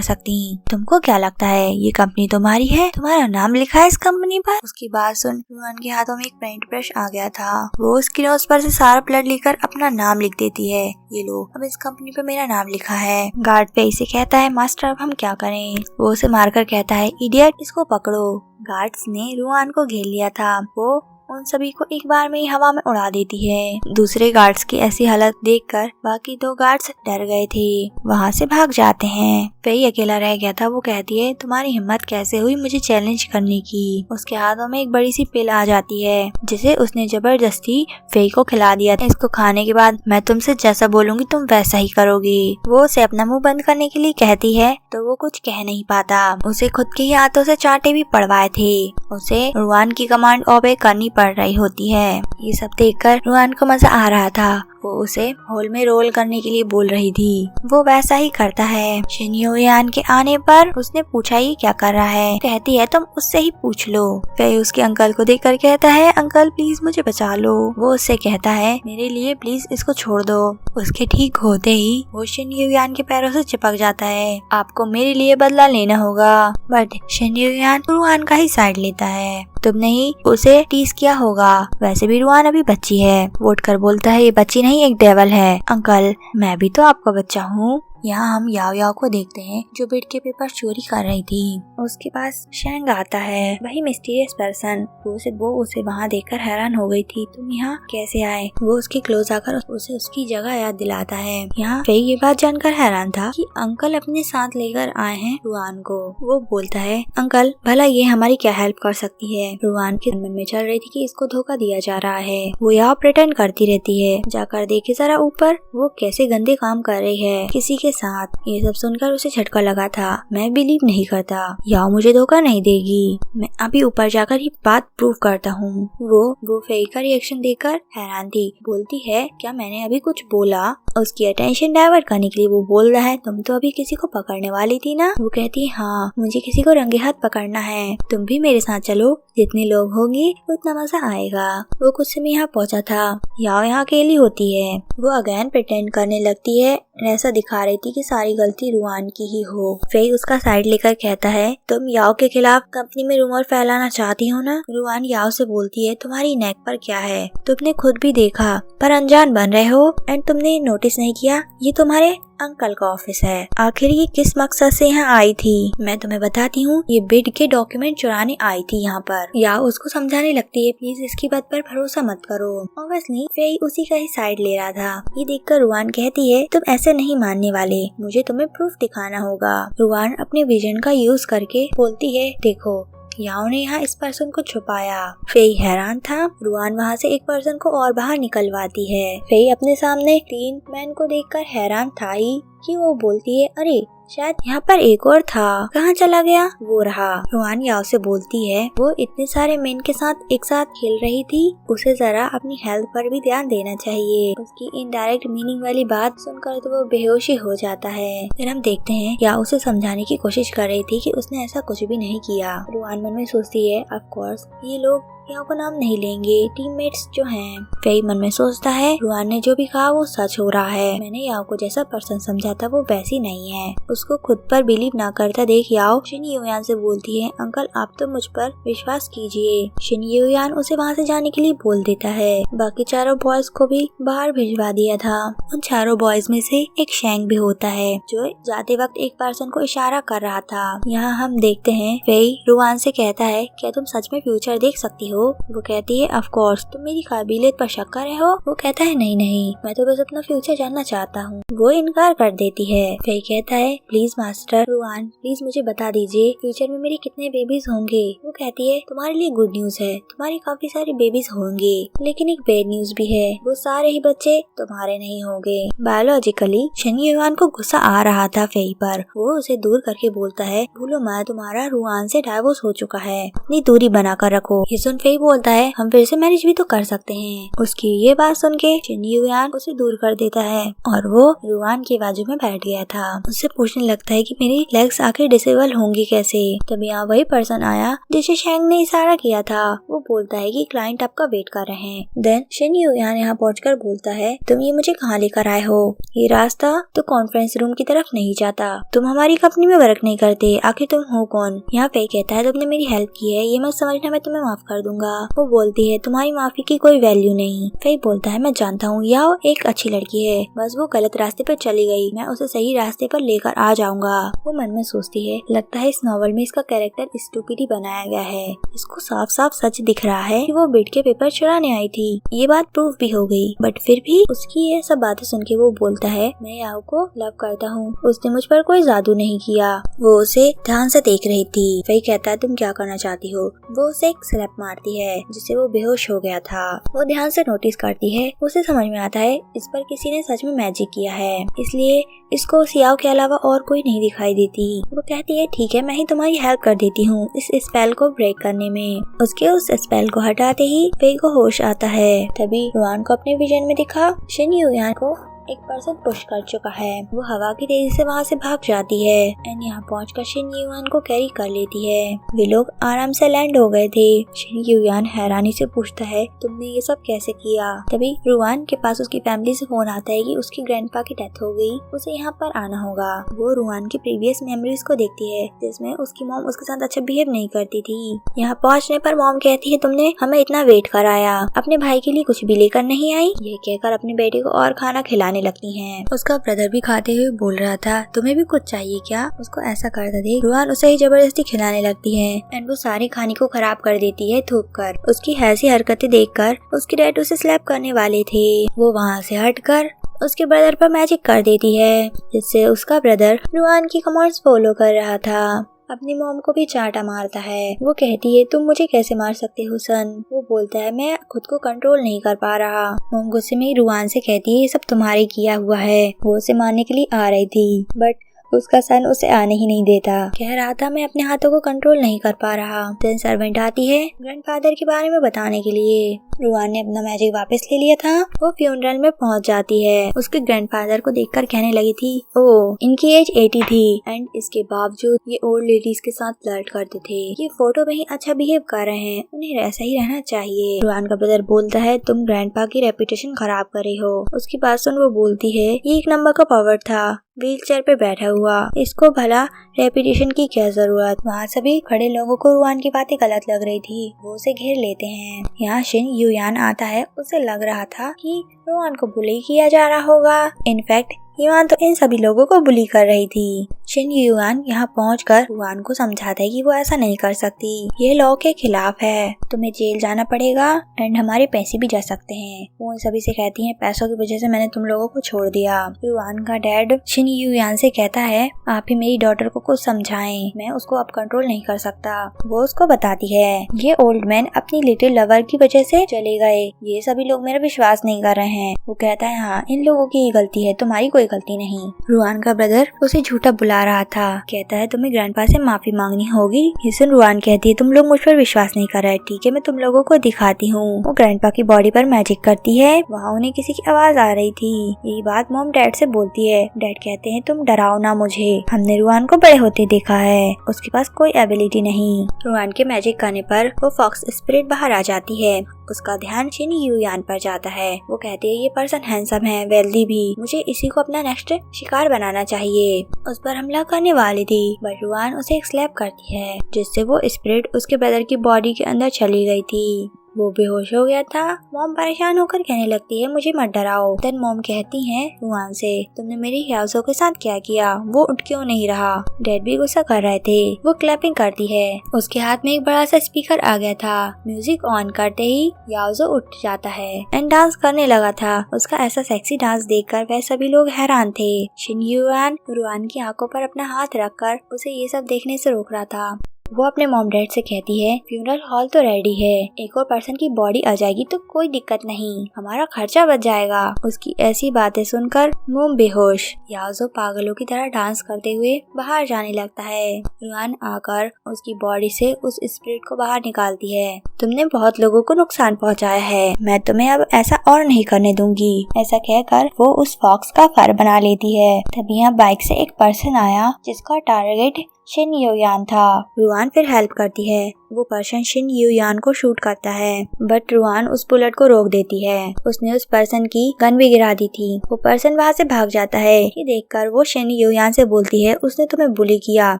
सकती। तुमको क्या लगता है ये कंपनी तुम्हारी है? तुम्हारा नाम लिखा है इस कंपनी पर? उसकी बात सुन रुआन के हाथों में एक पेंट ब्रश आ गया था। वो उसकी नोज पर से सारा ब्लड लेकर अपना नाम लिख देती है। ये लो अब इस कंपनी पे मेरा नाम लिखा है। गार्ड पे इसे कहता है मास्टर अब हम क्या करें? वो उसे मारकर कहता है इडियट, इसको पकड़ो। गार्ड्स ने रुआन को घेर लिया था। वो उन सभी को एक बार में ही हवा में उड़ा देती है। दूसरे गार्ड्स की ऐसी हालत देखकर बाकी 2 गार्ड्स डर गए थे, वहाँ से भाग जाते हैं। फेई अकेला रह गया था। वो कहती है तुम्हारी हिम्मत कैसे हुई मुझे चैलेंज करने की। उसके हाथों में एक बड़ी सी पिल आ जाती है जिसे उसने जबरदस्ती फेई को खिला दिया था। इसको खाने के बाद मैं तुमसे जैसा बोलूंगी तुम वैसा ही करोगी। वो उसे अपना मुंह बंद करने के लिए कहती है तो वो कुछ कह नहीं पाता। उसे खुद के ही हाथों से चांटे भी पड़वाए थे। उसे रुआन की कमांड ओबे करनी पड़ रही होती है। ये सब देखकर रुआन को मजा आ रहा था। वो उसे हॉल में रोल करने के लिए बोल रही थी। वो वैसा ही करता है। शिन युयान के आने पर उसने पूछा ये क्या कर रहा है। कहती है तुम उससे ही पूछ लो। फिर उसके अंकल को देखकर कहता है अंकल प्लीज मुझे बचा लो। वो उससे कहता है मेरे लिए प्लीज इसको छोड़ दो। उसके ठीक होते ही वो शिन युयान के पैरों से चिपक जाता है। आपको मेरे लिए बदला लेना होगा। बट शिन युयान रुआन का ही साइड लेता है। तुमने ही उसे टीज किया होगा। वैसे भी रुआन अभी बच्ची है। वो उठकर बोलता है ये बच्ची नहीं एक डेवल है। अंकल मैं भी तो आपका बच्चा हूँ। यहाँ हम याओ याओ को देखते हैं जो बेड के पेपर चोरी कर रही थी। उसके पास शैंग आता है, वही मिस्टीरियस पर्सन। वो उसे वहाँ देखकर हैरान हो गई थी। तुम यहाँ कैसे आए? वो उसके क्लोज आकर उसे उसकी जगह याद दिलाता है। यहाँ फेई ये बात जानकर हैरान था कि अंकल अपने साथ लेकर आए हैं रुआन को। वो बोलता है अंकल भला ये हमारी क्या हेल्प कर सकती है? रुआन के मन में चल रही थी कि इसको धोखा दिया जा रहा है। वो यहाँ प्रिटेंड करती रहती है। जाकर देखे जरा ऊपर वो कैसे गंदे काम कर रही है किसी के साथ। ये सब सुनकर उसे झटका लगा था। मैं बिलीव नहीं करता, याओ मुझे धोखा नहीं देगी। मैं अभी ऊपर जाकर ये बात प्रूव करता हूँ। वो फेई का रिएक्शन देखकर हैरान थी। बोलती है क्या मैंने अभी कुछ बोला? उसकी अटेंशन डाइवर्ट करने के लिए वो बोल रहा है तुम तो अभी किसी को पकड़ने वाली थी ना? वो कहती है हाँ मुझे किसी को रंगे हाथ पकड़ना है। तुम भी मेरे साथ चलो, जितने लोग होंगे उतना मजा आएगा। वो कुछ समय यहाँ पहुँचा था। याओ यहाँ अकेली होती है। वो अगेन प्रिटेंड करने लगती है। ऐसा दिखा रही थी कि सारी गलती रुआन की ही हो। फेई उसका साइड लेकर कहता है तुम याओ के खिलाफ कंपनी में रूमर फैलाना चाहती हो ना? रुआन याओ से बोलती है तुम्हारी नेक पर क्या है? तुमने खुद भी देखा पर अनजान बन रहे हो एंड तुमने नोटिस नहीं किया ये तुम्हारे अंकल का ऑफिस है। आखिर ये किस मकसद से यहाँ आई थी? मैं तुम्हें बताती हूँ। ये बिड के डॉक्यूमेंट चुराने आई थी यहाँ पर। या उसको समझाने लगती है प्लीज इसकी बात पर भरोसा मत करो। ऑब्वियसली फेई उसी का ही साइड ले रहा था। ये देखकर रुआन कहती है तुम ऐसे नहीं मानने वाले, मुझे तुम्हें प्रूफ दिखाना होगा। रुआन अपने विजन का यूज करके बोलती है देखो याओ ने यहाँ इस पर्सन को छुपाया। फेई हैरान था। रुआन वहाँ से एक पर्सन को और बाहर निकलवाती है। फेई अपने सामने 3 मैन को देखकर हैरान था ही कि वो बोलती है अरे शायद यहाँ पर एक और था, कहाँ चला गया? वो रहा। रुआन याओ से बोलती है वो इतने सारे मेन के साथ एक साथ खेल रही थी, उसे जरा अपनी हेल्थ पर भी ध्यान देना चाहिए। उसकी इनडायरेक्ट मीनिंग वाली बात सुनकर तो वो बेहोशी हो जाता है। फिर हम देखते हैं याओ उसे समझाने की कोशिश कर रही थी कि उसने ऐसा कुछ भी नहीं किया। रुआन मन में सोचती है ऑफ कोर्स ये लोग याओ को नाम नहीं लेंगे, टीममेट्स जो हैं। फेई मन में सोचता है रुआन ने जो भी कहा वो सच हो रहा है। मैंने याओ को जैसा पर्सन समझा था वो वैसी नहीं है। उसको खुद पर बिलीव ना करता देख याओ शिन युयान से बोलती है अंकल आप तो मुझ पर विश्वास कीजिए। शिन युयान उसे वहाँ से जाने के लिए बोल देता है। बाकी चारों बॉयज को भी बाहर भिजवा दिया था। उन चारों बॉयज में से एक शैंग भी होता है जो जाते वक्त एक पर्सन को इशारा कर रहा था। यहाँ हम देखते हैं फेई रुआन से कहता है क्या तुम सच में फ्यूचर देख सकती हो? वो कहती है ऑफ कोर्स तुम मेरी काबिलियत पर शक कर रहे हो? वो कहता है नहीं मैं तो बस अपना फ्यूचर जानना चाहता हूँ। वो इनकार कर देती है। फेई कहता है प्लीज मास्टर रुआन प्लीज मुझे बता दीजिए फ्यूचर में मेरे कितने बेबीज होंगे? वो कहती है तुम्हारे लिए गुड न्यूज है, तुम्हारे काफी सारे बेबीज होंगे, लेकिन एक बैड न्यूज भी है, वो सारे ही बच्चे तुम्हारे नहीं होंगे। बायोलॉजिकली शिन युयान को गुस्सा आ रहा था फेई पर। वो उसे दूर करके बोलता है भूलो मत तुम्हारा रुआन से डाइवोर्स हो चुका है, अपनी दूरी बना कर रखो। ये सुन फेई बोलता है हम फिर से मैरिज भी तो कर सकते हैं। उसकी ये बात सुन के शिन युयान उसे दूर कर देता है और वो रुआन की बाजू में बैठ गया था। उससे पूछने लगता है कि मेरी लेग्स आखिर डिसेबल होंगी कैसे? तब यहाँ वही पर्सन आया जिसे शैंग ने इशारा किया था। वो बोलता है कि क्लाइंट आपका वेट कर रहे हैं। देन शिन युयान यहाँ पहुंचकर बोलता है तुम ये मुझे कहाँ लेकर आए हो? ये रास्ता तो कॉन्फ्रेंस रूम की तरफ नहीं जाता। तुम हमारी कंपनी में वर्क नहीं करते, आखिर तुम हो कौन? यहाँ पे कहता है तुमने मेरी हेल्प की है, ये मत समझना मैं तुम्हें माफ कर दूंगा। वो बोलती है तुम्हारी माफी की कोई वैल्यू नहीं। फेई बोलता है मैं जानता हूँ याओ एक अच्छी लड़की है, बस वो गलत रास्ते पर चली गई, मैं उसे सही रास्ते पर लेकर आ जाऊंगा। वो मन में सोचती है लगता है इस नॉवल में इसका कैरेक्टर स्टूपिड ही बनाया गया है। इसको साफ साफ सच दिख रहा है कि वो बिट के पेपर चुराने आई थी। ये बात प्रूफ भी हो गई, बट फिर भी उसकी ये सब बातें सुन के वो बोलता है मैं याओ को लव करता हूँ, उसने मुझ पर कोई जादू नहीं किया। वो उसे ध्यान से देख रही थी। फेई कहता है तुम क्या करना चाहती हो। वो उसे एक स्लैप मारती है जिससे वो बेहोश हो गया था। वो ध्यान से नोटिस करती है, उसे समझ में आता है इस पर किसी ने सच में मैजिक किया है, इसलिए इसको सियाओ के अलावा और कोई नहीं दिखाई देती। वो कहती है ठीक है मैं ही तुम्हारी हेल्प कर देती हूँ इस स्पेल को ब्रेक करने में। उसके उस स्पेल को हटाते ही फेई को होश आता है। तभी रुआन को अपने विजन में दिखा शिन यूयान को एक पर्सन पुश कर चुका है। वो हवा की तेजी से वहाँ से भाग जाती है एंड यहाँ पहुंचकर शिन यूयान को कैरी कर लेती है। वे लोग आराम से लैंड हो गए थे। शिन यूयान हैरानी से पूछता है तुमने ये सब कैसे किया। तभी रुआन के पास उसकी फैमिली से फोन आता है कि उसकी ग्रैंडपा की डेथ हो गई, उसे यहाँ पर आना होगा। वो रुआन की प्रीवियस मेमोरीज को देखती है जिसमें उसकी मॉम उसके साथ अच्छा बिहेव नहीं करती थी। यहाँ पहुँचने पर मॉम कहती है तुमने हमें इतना वेट कराया, अपने भाई के लिए कुछ भी लेकर नहीं आई। ये कहकर अपने बेटे को और खाना खिलाने लगती हैं। उसका ब्रदर भी खाते हुए बोल रहा था तुम्हें भी कुछ चाहिए क्या। उसको ऐसा करता देख रुआन उसे ही जबरदस्ती खिलाने लगती है एंड वो सारे खाने को खराब कर देती है थूक कर। उसकी ऐसी हरकतें देखकर उसके डैड उसे स्लैप करने वाले थे। वो वहाँ से हटकर उसके ब्रदर पर मैजिक कर देती है जिससे उसका ब्रदर रुआन की कमांड्स फॉलो कर रहा था। अपनी मॉम को भी चांटा मारता है। वो कहती है तुम मुझे कैसे मार सकते हो सन। वो बोलता है मैं खुद को कंट्रोल नहीं कर पा रहा। मॉम गुस्से में रुआन से कहती है ये सब तुम्हारे किया हुआ है। वो उसे मारने के लिए आ रही थी बट उसका सन उसे आने ही नहीं देता। कह रहा था मैं अपने हाथों को कंट्रोल नहीं कर पा रहा। देन सर्वेंट आती है ग्रैंडफादर के बारे में बताने के लिए। रुआन ने अपना मैजिक वापस ले लिया था। वो फ्यूनरल में पहुंच जाती है। उसके ग्रैंडफादर को देखकर कहने लगी थी ओह इनकी एज 80 थी एंड इसके बावजूद ये ओल्ड लेडीज के साथ फ्लर्ट करते थे। ये फोटो में ही अच्छा बिहेव कर रहे हैं, उन्हें ऐसा ही रहना चाहिए। रुआन का ब्रदर बोलता है तुम ग्रैंडपा की रेपुटेशन खराब कर रही हो। उसकी बात सुन वो बोलती है ये एक नंबर का पावर था, व्हील चेयर पे बैठा हुआ, इसको भला रेपुटेशन की क्या जरूरत। वहाँ सभी खड़े लोगों को रुआन की बातें गलत लग रही थी। वो उसे घेर लेते हैं। यहाँ शिन यूयान आता है। उसे लग रहा था कि रुआन को बुली किया जा रहा होगा। इनफैक्ट युआन तो इन सभी लोगों को बुली कर रही थी। शिन युआन यहाँ पहुंचकर रुआन को समझाता है कि वो ऐसा नहीं कर सकती, ये लॉ के खिलाफ है, तुम्हें जेल जाना पड़ेगा एंड हमारे पैसे भी जा सकते हैं। वो सभी से कहती है पैसों की वजह से मैंने तुम लोगों को छोड़ दिया। रुआन का डैड शिन युआन से कहता है आप ही मेरी डॉटर को कुछ समझाएं, मैं उसको अब कंट्रोल नहीं कर सकता। वो उसको बताती है ये ओल्ड मैन अपनी लिटिल लवर की वजह से चले गए, ये सभी लोग मेरा विश्वास नहीं कर रहे हैं। वो कहता है हाँ इन लोगों की ही गलती है, तुम्हारी कोई गलती नहीं। रुआन का ब्रदर उसे झूठा बुला रहा था। कहता है तुम्हें ग्रैंडपा से माफी मांगनी होगी। हिसन रुआन कहती है तुम लोग मुझ पर विश्वास नहीं कर रहे, ठीक है मैं तुम लोगों को दिखाती हूँ। वो ग्रैंडपा की बॉडी पर मैजिक करती है। वहाँ उन्हें किसी की आवाज आ रही थी। यही बात मॉम डैड से बोलती है। डैड कहते हैं तुम डराओ ना मुझे, हमने रुआन को बड़े होते देखा है, उसके पास कोई एबिलिटी नहीं। रुआन के मैजिक करने पर वो फॉक्स स्पिरिट बाहर आ जाती है। उसका ध्यान शिन युयान पर जाता है। वो कहती है ये पर्सन हैंडसम है, वेल्दी भी, मुझे इसी को अपना नेक्स्ट शिकार बनाना चाहिए। उस पर हमला करने वाली थी बट रुआन उसे एक स्लैप करती है जिससे वो स्पिरिट उसके ब्रदर की बॉडी के अंदर चली गई थी। वो बेहोश हो गया था। मॉम परेशान होकर कहने लगती है मुझे मत डराओ। देन मॉम कहती है रुआन से तुमने मेरी ह्याओज़ो के साथ क्या किया, वो उठ क्यों नहीं रहा। डैड भी गुस्सा कर रहे थे। वो क्लैपिंग करती है। उसके हाथ में एक बड़ा सा स्पीकर आ गया था। म्यूजिक ऑन करते ही ह्याओज़ो उठ जाता है एंड डांस करने लगा था। उसका ऐसा सेक्सी डांस देखकर वह सभी लोग हैरान थे। शिन युआन रुआन की आंखों पर अपना हाथ रखकर उसे ये सब देखने से रोक रहा था। वो अपने मॉम डैड से कहती है फ्यूनरल हॉल तो रेडी है, एक और पर्सन की बॉडी आ जाएगी तो कोई दिक्कत नहीं, हमारा खर्चा बच जाएगा। उसकी ऐसी बातें सुनकर मोम बेहोश। याओज़ो पागलों की तरह डांस करते हुए बाहर जाने लगता है। रुआन आकर उसकी बॉडी से उस स्पिरिट को बाहर निकालती है। तुमने बहुत लोगों को नुकसान पहुंचाया है, मैं तुम्हें अब ऐसा और नहीं करने दूंगी। ऐसा कहकर वो उस फॉक्स का फर बना लेती है। तभी यहाँ बाइक से एक पर्सन आया जिसका टारगेट शिन युयान था। रुआन फिर हेल्प करती है। वो पर्सन शिन यूयान को शूट करता है, बट रुआन उस बुलेट को रोक देती है। उसने उस पर्सन की गन भी गिरा दी थी। वो पर्सन वहाँ से भाग जाता है। ये देखकर वो शिन यूयान से बोलती है, उसने तुम्हें बुली किया,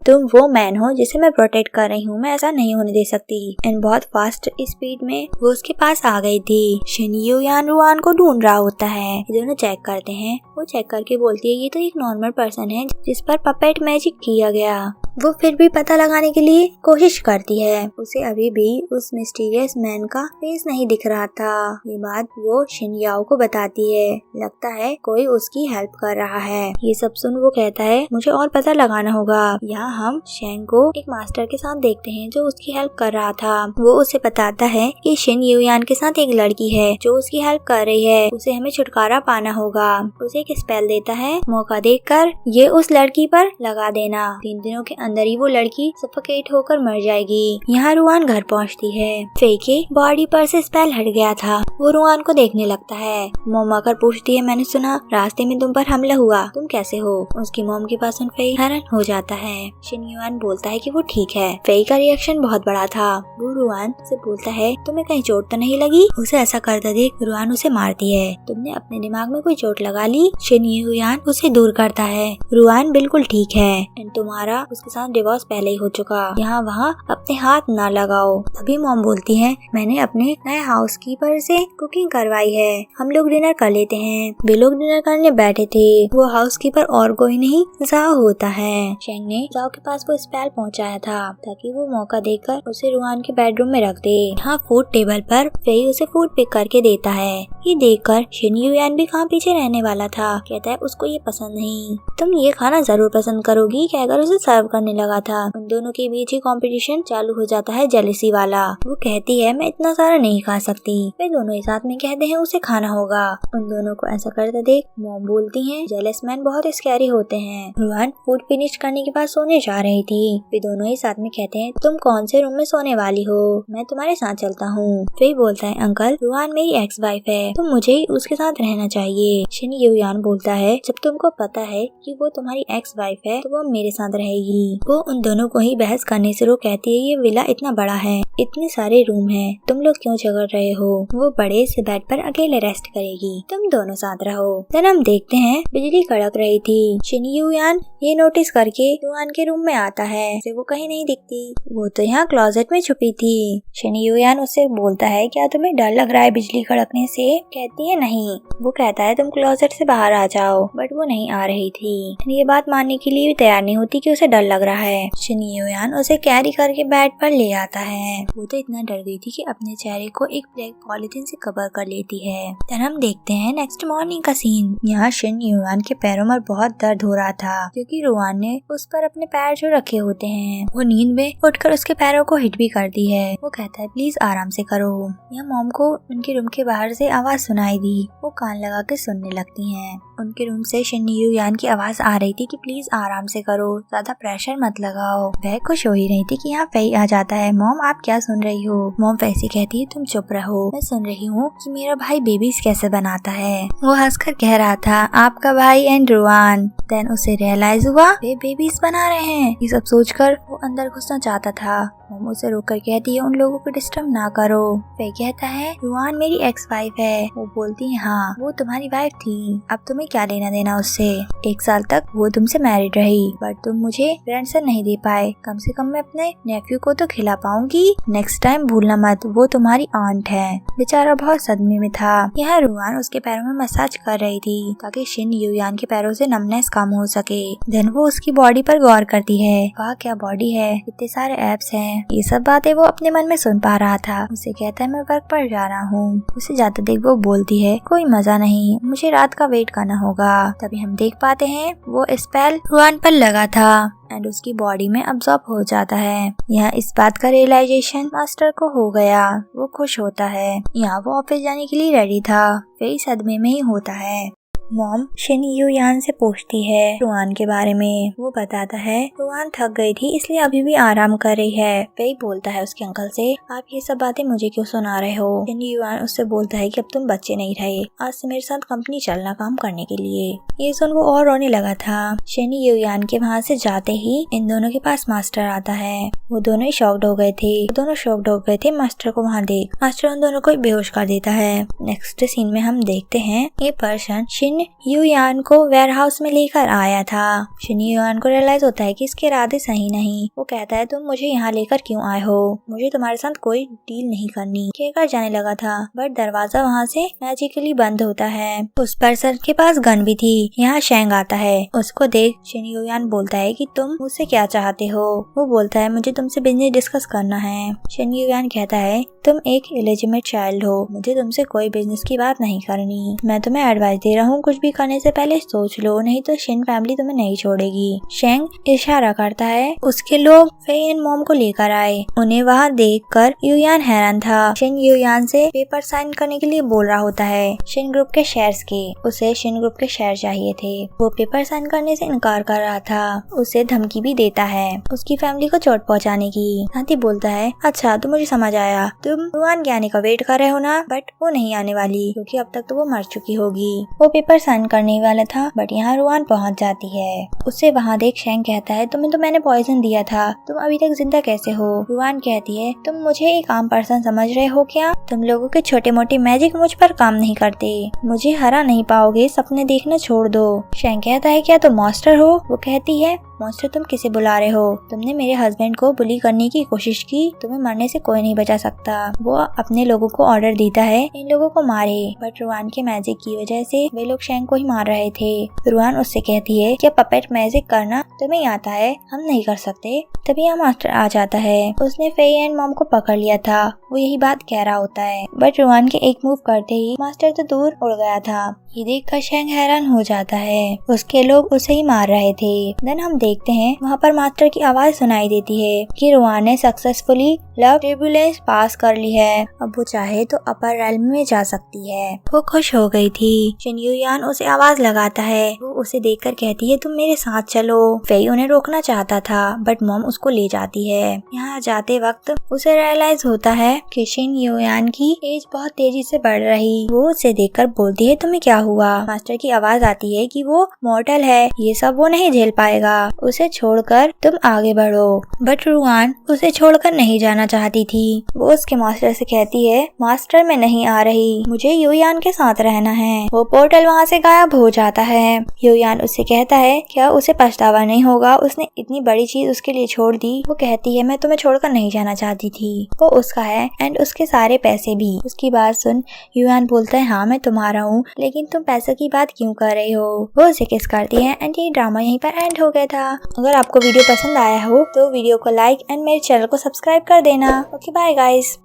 तुम वो मैन हो जिसे मैं प्रोटेक्ट कर रही हूँ, मैं ऐसा नहीं होने दे सकती। एंड बहुत फास्ट स्पीड में वो उसके पास आ गई थी। शिन यूयान रुआन को ढूंढ रहा होता है। ये दोनों चेक करते हैं। वो चेक करके बोलती है, ये तो एक नॉर्मल पर्सन है जिस पर पपेट मैजिक किया गया। वो फिर भी पता लगाने के लिए कोशिश करती है। उसे अभी भी उस मिस्टीरियस मैन का फेस नहीं दिख रहा था। ये बात वो शिन याओ को बताती है। लगता है कोई उसकी हेल्प कर रहा है। ये सब सुन वो कहता है, मुझे और पता लगाना होगा। यहाँ हम शेंग को एक मास्टर के साथ देखते हैं जो उसकी हेल्प कर रहा था। वो उसे बताता है कि शिन यूयान के साथ एक लड़की है जो उसकी हेल्प कर रही है, उसे हमें छुटकारा पाना होगा। उसे एक स्पेल देता है, मौका देखकर ये उस लड़की पर लगा देना। 3 दिनों के अंदर ही वो लड़की सफोकेट होकर मर जाएगी। यहाँ रुआन घर पहुँचती है। फेई के बॉडी पर से स्पेल हट गया था। वो रुआन को देखने लगता है। मॉम आकर पूछती है, मैंने सुना रास्ते में तुम पर हमला हुआ, तुम कैसे हो? उसकी मॉम के पास फेई हैरान हो जाता है। शिन यूयान बोलता है कि वो ठीक है। फेई का रिएक्शन बहुत बड़ा था। वो रुआन से बोलता है, तुम्हें कहीं चोट तो नहीं लगी? उसे ऐसा करता देख रुआन उसे मारती है। तुमने अपने दिमाग में कोई चोट लगा ली? शिन यूयान उसे दूर करता है। रुआन बिल्कुल ठीक है एंड तुम्हारा उसके साथ डिवोर्स पहले ही हो चुका। यहाँ वहाँ अपने हाथ ना लगाओ। तभी मॉम बोलती है, मैंने अपने नए हाउसकीपर से कुकिंग करवाई है, हम लोग डिनर कर लेते हैं। वे लोग डिनर करने बैठे थे। वो हाउसकीपर और कोई नहीं जाओ होता है। शेंग ने जाओ के पास वो स्पेल पहुँचाया था ताकि वो मौका देकर उसे रुआन के बेडरूम में रख दे। यहाँ फूड टेबल पर फेई उसे फूड पिक करके देता है। ये देखकर शिन यूयान भी कहाँ पीछे रहने वाला था। कहता है उसको ये पसंद नहीं, तुम ये खाना जरूर पसंद करोगी, कहकर उसे सर्व करने लगा था। उन दोनों के बीच ही कंपटीशन चालू हो जाता है जेलसी वाला। वो कहती है, मैं इतना सारा नहीं खा सकती। वे दोनों एक साथ में कहते हैं उसे खाना होगा। उन दोनों को ऐसा करते देख मॉम बोलती है, जेलस मैन बहुत स्कैरी होते हैं। रुआन फूड फिनिश करने के बाद सोने जा रही थी। वे दोनों ही साथ में कहते हैं, तुम कौन से रूम में सोने वाली हो? मैं तुम्हारे साथ चलता हूँ। फिर बोलता है, अंकल रुआन मेरी एक्स वाइफ है, तुम मुझे ही उसके साथ रहना चाहिए। शिन यूयान बोलता है, जब तुमको पता है कि वो तुम्हारी एक्स वाइफ है तो वो मेरे साथ रहेगी। वो उन दोनों को ही बहस करने से रोक कहती है, ये विला इतना बड़ा है, इतने सारे रूम हैं, तुम लोग क्यों झगड़ रहे हो? वो बड़े से बेड पर अकेले रेस्ट करेगी, तुम दोनों साथ रहो। फिर हम देखते हैं बिजली कड़क रही थी। शिन यूयान ये नोटिस करके रुआन के रूम में आता है। वो कहीं नहीं दिखती, वो तो यहाँ क्लोजेट में छुपी थी। शिन यूयान उससे बोलता है, क्या तुम्हें डर लग रहा है बिजली कड़कने से? कहती है नहीं। वो कहता है, तुम क्लोजेट से बाहर आ जाओ, बट वो नहीं आ रही थी। ये बात मानने के लिए भी तैयार नहीं होती कि उसे डर लग रहा है। शिन यूयान उसे कैरी करके बेड पर ले आता है। वो तो इतना डर गई थी कि अपने चेहरे को एक ब्लैक पॉलिथीन से कवर कर लेती है। फिर हम देखते हैं नेक्स्ट मॉर्निंग का सीन। यहाँ शिन यूयान के पैरों में बहुत दर्द हो रहा था क्योंकि रुआन ने उस पर अपने पैर जो रखे होते हैं। वो नींद में उठकर उसके पैरों को हिट भी करती है। वो कहता है, प्लीज आराम से करो। यहाँ मॉम को उनके रूम के बाहर से आवाज सुनाई दी। वो कान लगा के सुनने लगती हैं। उनके रूम से शिन यूयान की आवाज आ रही थी कि प्लीज आराम से करो, ज्यादा प्रेशर मत लगाओ। वह खुश हो ही रही थी कि यहाँ फेई आ जाता है। मॉम आप क्या सुन रही हो? मॉम वैसे कहती है, तुम चुप रहो, मैं सुन रही हूँ कि मेरा भाई बेबीज कैसे बनाता है। वो हंसकर कह रहा था, आपका भाई एंड रुआन। देन उसे रियलाइज हुआ वे बेबीज बना रहे हैं। ये सब सोचकर वो अंदर घुसना चाहता था। मॉम उसे रोककर कहती है, उन लोगों को डिस्टर्ब ना करो। वे कहता है, रुआन मेरी एक्स वाइफ है। वो बोलती है, हाँ वो तुम्हारी वाइफ थी, अब तुम्हें क्या लेना देना उससे? 1 साल तक वो तुमसे मैरिड रही, बट तुम मुझे ग्रैंडसन नहीं दे पाए। कम से कम मैं अपने नेफ्यू को तो खिला पाऊंगी। नेक्स्ट टाइम भूलना मत, वो तुम्हारी आंट है। बेचारा बहुत सदमे में था। यहाँ रुआन उसके पैरों में मसाज कर रही थी ताकि शिन यूयान के पैरों से नमनेस कम हो सके। देन वो उसकी बॉडी पर गौर करती है। वाह क्या बॉडी है, इतने सारे एब्स हैं। ये सब बातें वो अपने मन में सुन पा रहा था। उसे कहता है, मैं वर्क पर जा रहा हूँ। उसे जाते देख वो बोलती है, कोई मजा नहीं, मुझे रात का वेट करना होगा। तभी हम देख पाते हैं वो स्पेल रुआन पर लगा था एंड उसकी बॉडी में अब्सॉर्ब हो जाता है। यहाँ इस बात का रियलाइजेशन मास्टर को हो गया। वो खुश होता है। यहाँ वो ऑफिस जाने के लिए रेडी था। फेई सदमे में ही होता है। मॉम शिन यूयान से पूछती है रुआन के बारे में। वो बताता है रुआन थक गई थी इसलिए अभी भी आराम कर रही है। फेई बोलता है उसके अंकल से, आप ये सब बातें मुझे क्यों सुना रहे हो। शिन यूयान उससे बोलता है कि अब तुम बच्चे नहीं रहे, आज से मेरे साथ कंपनी चलना काम करने के लिए। ये सुन वो और रोने लगा था। शिन यूयान के वहाँ से जाते ही इन दोनों के पास मास्टर आता है। वो दोनों ही शॉक्ड हो गए थे मास्टर को वहाँ देख। मास्टर उन दोनों को बेहोश कर देता है। नेक्स्ट सीन में हम देखते हैं ये पर्सन शिन यूयान को वेयर हाउस में लेकर आया था। शिन यूयान को रियलाइज होता है कि इसके इरादे सही नहीं। वो कहता है तुम मुझे यहाँ लेकर क्यों आए हो, मुझे तुम्हारे साथ कोई डील नहीं करनी। कहकर जाने लगा था बट दरवाजा वहाँ से मैजिकली बंद होता है। उस पर्सन के पास गन भी थी। यहाँ शेंग आता है। उसको देख शिन यूयान बोलता है कि तुम मुझसे क्या चाहते हो। वो बोलता है मुझे तुमसे बिजनेस डिस्कस करना है। शिन यूयान कहता है तुम एक इलिजिमेट चाइल्ड हो, मुझे तुमसे कोई बिजनेस की बात नहीं करनी। मैं तुम्हें एडवाइस दे रहा हूँ, कुछ भी करने से पहले सोच लो, नहीं तो शिन फैमिली तुम्हें नहीं छोड़ेगी। शेंग इशारा करता है उसके लोग फेई एंड मॉम को लेकर आए। उन्हें वहाँ देखकर यूयान हैरान था। शिन यूयान से पेपर साइन करने के लिए बोल रहा होता है शिन ग्रुप के शेयर्स के। उसे शिन ग्रुप के शेयर चाहिए थे। वो पेपर साइन करने से इनकार कर रहा था। उसे धमकी भी देता है उसकी फैमिली को चोट पहुँचाने की। हाथी बोलता है अच्छा तो मुझे समझ आया, तुम रुआन के आने का वेट कर रहे हो ना, बट वो नहीं आने वाली क्योंकि अब तक तो वो मर चुकी होगी। वो पेपर साइन करने वाला था बट यहाँ रुआन पहुँच जाती है। उसे वहाँ देख शेंग कहता है तुम्हें तो मैंने पॉइजन दिया था, तुम अभी तक जिंदा कैसे हो। रुआन कहती है तुम मुझे एक आम पर्सन समझ रहे हो क्या, तुम लोगों के छोटे मोटे मैजिक मुझ पर काम नहीं करते, मुझे हरा नहीं पाओगे, सपने देखना छोड़ दो। शेंग कहता है क्या तुम मास्टर हो। वो कहती है मॉन्स्टर तुम किसे बुला रहे हो, तुमने मेरे हस्बैंड को बुली करने की कोशिश की, तुम्हें मरने से कोई नहीं बचा सकता। वो अपने लोगों को ऑर्डर देता है इन लोगों को मारे, बट रुआन के मैजिक की वजह से वे लोग शेंग को ही मार रहे थे। रुआन उससे कहती है क्या पपेट मैजिक करना तुम्हें आता है, हम नहीं कर सकते। तभी यहाँ मास्टर आ जाता है। उसने फेई एंड मॉम को पकड़ लिया था। वो यही बात कह रहा होता है बट रुआन के एक मूव करते ही मास्टर तो दूर उड़ गया था। ये देखकर शेंग हैरान हो जाता है, उसके लोग उसे ही मार रहे थे। देन हम देखते हैं वहाँ पर मास्टर की आवाज सुनाई देती है कि रुआन ने सक्सेसफुली लव ट्रिब्यूलेंस पास कर ली है, अब वो चाहे तो अपर रेल्म में जा सकती है। वो खुश हो गई थी। शिन यूयान उसे आवाज लगाता है। वो उसे देखकर कहती है तुम मेरे साथ चलो। फेई उन्हें रोकना चाहता था बट मॉम उसको ले जाती है। यहाँ जाते वक्त उसे रियलाइज होता है कि शिन यूयान की एज बहुत तेजी से बढ़ रही। वो उसे देखकर बोलती है तुम्हें क्या हुआ। मास्टर की आवाज आती है कि वो मॉर्टल है, ये सब वो नहीं झेल पाएगा, उसे छोड़कर तुम आगे बढ़ो। बट रुआन उसे छोड़कर नहीं जाना चाहती थी। वो उसके मास्टर से कहती है मास्टर मैं नहीं आ रही, मुझे यूयान के साथ रहना है। वो पोर्टल वहाँ से गायब हो जाता है। यूयान उससे कहता है क्या उसे पछतावा नहीं होगा, उसने इतनी बड़ी चीज उसके लिए छोड़ दी। वो कहती है मैं तुम्हें छोड़कर नहीं जाना चाहती थी। वो उसका है एंड उसके सारे पैसे भी। उसकी बात सुन यूयान बोलता है हाँ मैं तुम्हारा हूँ, लेकिन तुम पैसे की बात क्यों कर रही हो। वो उसे किस करती है एंड ये ड्रामा यहीं पर एंड हो गया था। अगर आपको वीडियो पसंद आया हो तो वीडियो को लाइक एंड मेरे चैनल को सब्सक्राइब कर देना। Okay bye guys.